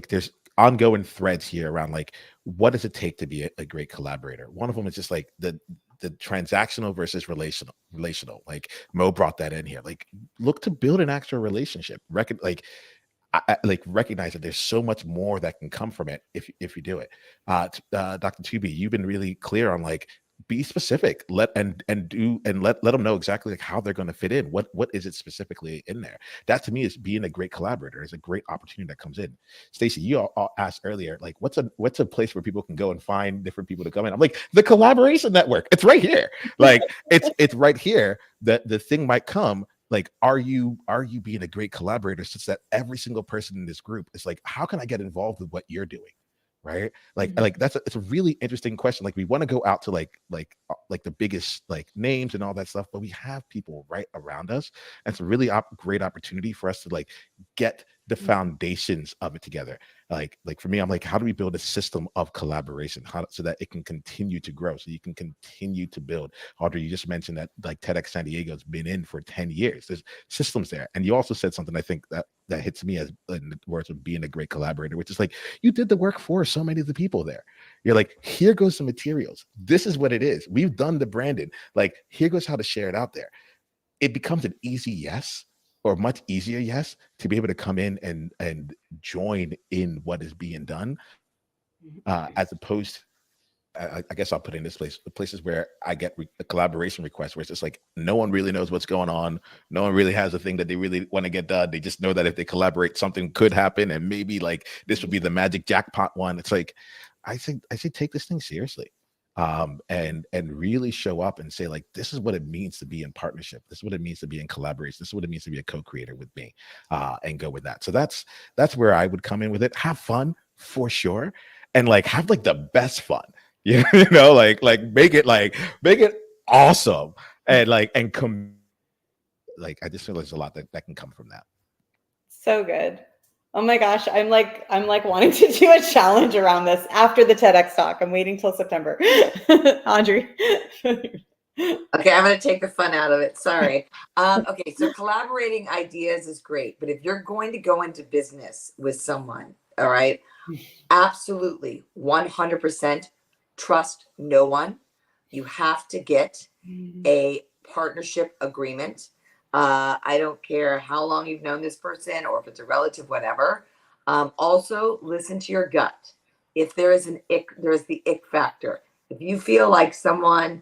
Speaker 5: there's ongoing threads here around like, what does it take to be a great collaborator? One of them is just like the transactional versus relational. Like Mo brought that in here. Like, look to build an actual relationship. Recognize that there's so much more that can come from it if you do it. Dr. Tubi, you've been really clear on like, be specific, let them know exactly like how they're going to fit in. What is it specifically in there? That to me is being a great collaborator. Is a great opportunity that comes in. Stacey, you all asked earlier, like, what's a place where people can go and find different people to come in? I'm like, the collaboration network. It's right here. Like it's right here. That the thing might come. Like, are you being a great collaborator such that every single person in this group is like, how can I get involved with what you're doing? Right? Like it's a really interesting question. Like, we want to go out to like the biggest like names and all that stuff, but we have people right around us. And it's a really great opportunity for us to like get the foundations of it together. Like for me, I'm like, how do we build a system of collaboration so that it can continue to grow, so you can continue to build? Audrey, you just mentioned that like TEDx San Diego has been in for 10 years. There's systems there. And you also said something I think that hits me as in the words of being a great collaborator, which is like, you did the work for so many of the people there. You're like, here goes some materials. This is what it is. We've done the branding. Like, here goes how to share it out there. It becomes an easy yes, or much easier yes, to be able to come in and join in what is being done, as opposed to, I guess I'll put in this places where I get a collaboration request where it's just like, no one really knows what's going on. No one really has a thing that they really want to get done. They just know that if they collaborate, something could happen. And maybe like this would be the magic jackpot one. It's like, I say take this thing seriously. And really show up and say like, this is what it means to be in partnership. This is what it means to be in collaboration. This is what it means to be a co-creator with me, and go with that. So that's where I would come in with it. Have fun for sure. And like, have like the best fun, you know, like make it awesome. And like, I just feel there's a lot that can come from that.
Speaker 1: So good. Oh my gosh, I'm like wanting to do a challenge around this after the TEDx talk. I'm waiting till September. Audrey.
Speaker 2: Okay, I'm going to take the fun out of it. Sorry. Okay, so collaborating ideas is great, but if you're going to go into business with someone, all right, absolutely 100% trust no one. You have to get a partnership agreement. I don't care how long you've known this person or if it's a relative, whatever. Also, listen to your gut. If there is there's the ick factor. If you feel like someone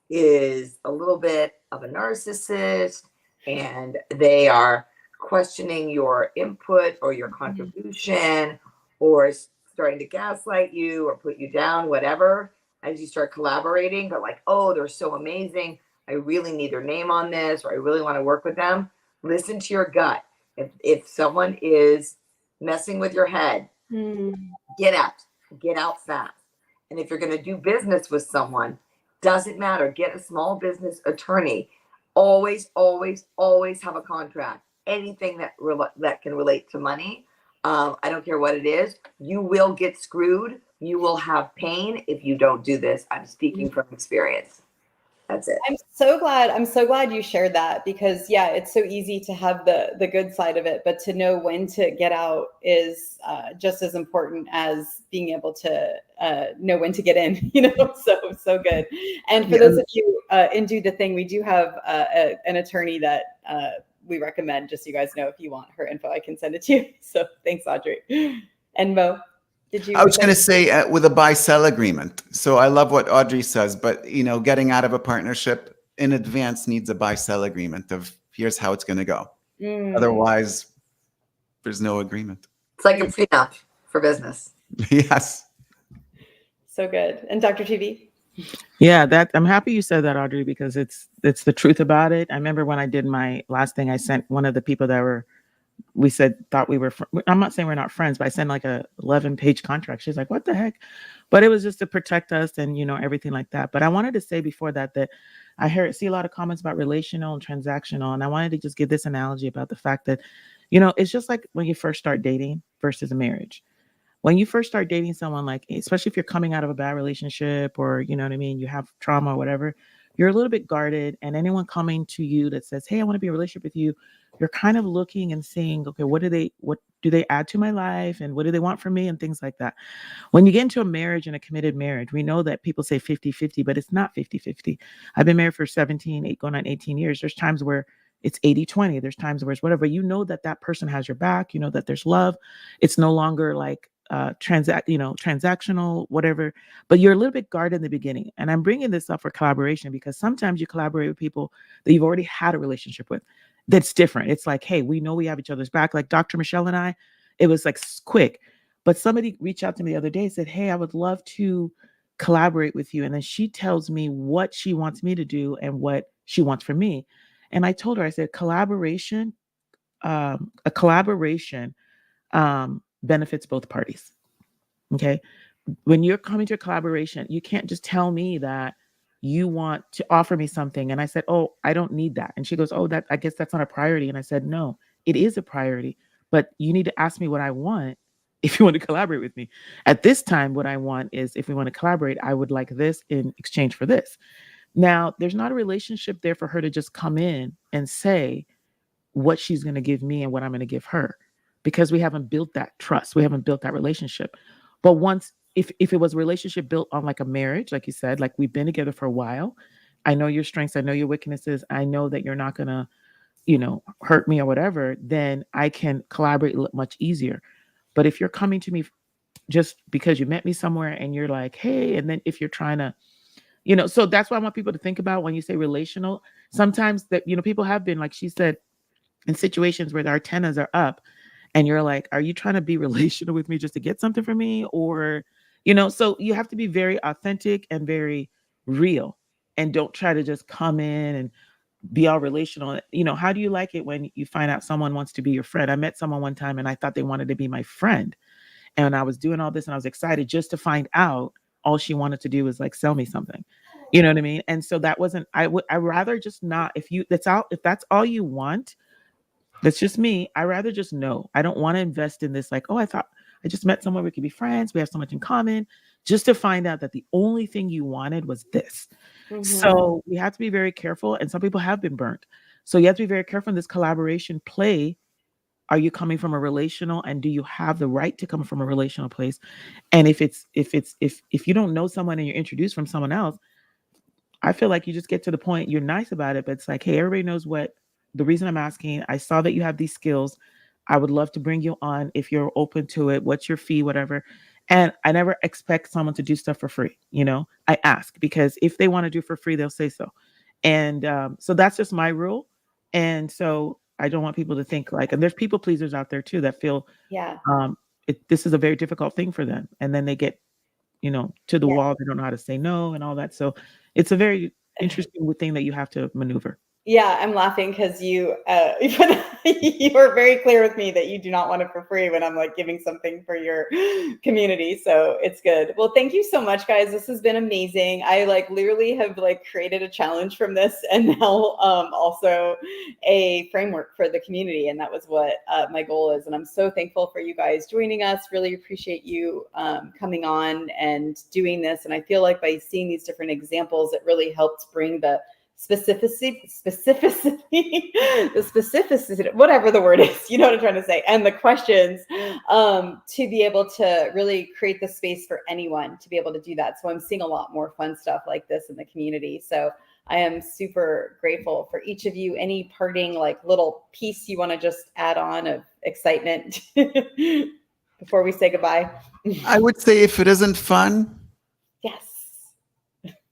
Speaker 2: is a little bit of a narcissist and they are questioning your input or your contribution, or starting to gaslight you or put you down, whatever, as you start collaborating, but like, oh, they're so amazing. I really need their name on this, or I really want to work with them. Listen to your gut. If someone is messing with your head, get out fast. And if you're going to do business with someone, doesn't matter, get a small business attorney. Always, always, always have a contract. Anything that can relate to money, I don't care what it is, you will get screwed. You will have pain if you don't do this. I'm speaking from experience. That's it.
Speaker 1: I'm so glad you shared that, because yeah, it's so easy to have the good side of it, but to know when to get out is just as important as being able to know when to get in, so good. And for those of you in Do the Thing, we do have an attorney that we recommend, just so you guys know. If you want her info, I can send it to you. So thanks, Audrey. And Mo, did you?
Speaker 3: I was going to say with a buy-sell agreement. So I love what Audrey says, but getting out of a partnership in advance needs a buy-sell agreement of here's how it's going to go. Otherwise, there's no agreement.
Speaker 2: It's like a prenup for business.
Speaker 3: Yes.
Speaker 1: So good. And Dr. TV?
Speaker 6: Yeah, I'm happy you said that, Audrey, because it's the truth about it. I remember when I did my last thing, I sent one of the people that thought we were, I'm not saying we're not friends, but I sent like a 11-page contract. She's like, what the heck? But it was just to protect us and, everything like that. But I wanted to say before that I see a lot of comments about relational and transactional. And I wanted to just give this analogy about the fact that, it's just like when you first start dating versus a marriage. When you first start dating someone, like, especially if you're coming out of a bad relationship or, you know what I mean, you have trauma or whatever, you're a little bit guarded. And anyone coming to you that says, hey, I want to be in a relationship with you, you're kind of looking and saying, okay, what do they add to my life? And what do they want from me? And things like that. When you get into a marriage and a committed marriage, we know that people say 50-50, but it's not 50-50. I've been married for going on 18 years. There's times where it's 80-20. There's times where it's whatever. That person has your back, that there's love. It's no longer like transactional, whatever, but you're a little bit guarded in the beginning. And I'm bringing this up for collaboration because sometimes you collaborate with people that you've already had a relationship with. That's different. It's like, hey, we know we have each other's back. Like Dr. Michelle and I, it was like quick, but somebody reached out to me the other day and said, hey, I would love to collaborate with you. And then she tells me what she wants me to do and what she wants from me. And I told her, I said, collaboration benefits both parties. Okay. When you're coming to a collaboration, you can't just tell me that you want to offer me something. And I said, oh, I don't need that. And she goes, oh, I guess that's not a priority. And I said, no, it is a priority, but you need to ask me what I want if you want to collaborate with me. At this time, what I want is, if we want to collaborate, I would like this in exchange for this. Now, there's not a relationship there for her to just come in and say what she's going to give me and what I'm going to give her, because we haven't built that trust. We haven't built that relationship. But once, if it was a relationship built on like a marriage, like you said, like we've been together for a while, I know your strengths, I know your weaknesses, I know that you're not going to, hurt me or whatever, then I can collaborate much easier. But if you're coming to me just because you met me somewhere and you're like, hey, and then if you're trying to, so that's what I want people to think about when you say relational. Sometimes that, people have been, like she said, in situations where the antennas are up and you're like, are you trying to be relational with me just to get something from me? Or, so you have to be very authentic and very real, and don't try to just come in and be all relational. How do you like it when you find out someone wants to be your friend? I met someone one time and I thought they wanted to be my friend. And I was doing all this and I was excited just to find out all she wanted to do was like sell me something. You know what I mean? And so that wasn't, I rather just not, if that's all you want, that's just me. I rather just know. I don't want to invest in this. Like, oh, I thought I just met someone, we could be friends. We have so much in common, just to find out that the only thing you wanted was this. Mm-hmm. So we have to be very careful. And some people have been burnt. So you have to be very careful in this collaboration play. Are you coming from a relational, and do you have the right to come from a relational place? And if you don't know someone and you're introduced from someone else, I feel like you just get to the point, you're nice about it, but it's like, hey, everybody knows what the reason I'm asking. I saw that you have these skills. I would love to bring you on if you're open to it. What's your fee, whatever. And I never expect someone to do stuff for free. I ask, because if they want to do for free, they'll say so. And so that's just my rule. And so I don't want people to think like, and there's people pleasers out there too that feel, this is a very difficult thing for them. And then they get, you know, to the wall, they don't know how to say no and all that. So it's a very interesting thing that you have to maneuver.
Speaker 1: Yeah, I'm laughing because you you were very clear with me that you do not want it for free when I'm like giving something for your community. So it's good. Well, thank you so much, guys. This has been amazing. I like literally have like created a challenge from this, and now also a framework for the community, and that was what my goal is. And I'm so thankful for you guys joining us. Really appreciate you coming on and doing this. And I feel like by seeing these different examples, it really helped bring the specificity, whatever the word is, you know what I'm trying to say, and the questions to be able to really create the space for anyone to be able to do that. So I'm seeing a lot more fun stuff like this in the community. So I am super grateful for each of you. Any parting like little piece you want to just add on of excitement before we say goodbye?
Speaker 3: I would say if it isn't fun,
Speaker 1: Yes.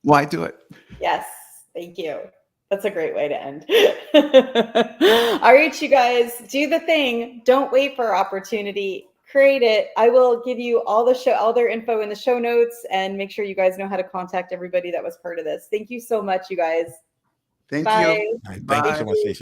Speaker 3: why do it?
Speaker 1: Yes. Thank you. That's a great way to end. All right, you guys, do the thing. Don't wait for opportunity. Create it. I will give you all their info in the show notes, and make sure you guys know how to contact everybody that was part of this. Thank you so much, you guys.
Speaker 3: Thank
Speaker 1: Bye.
Speaker 3: you.
Speaker 5: Thank you so much, Stacey.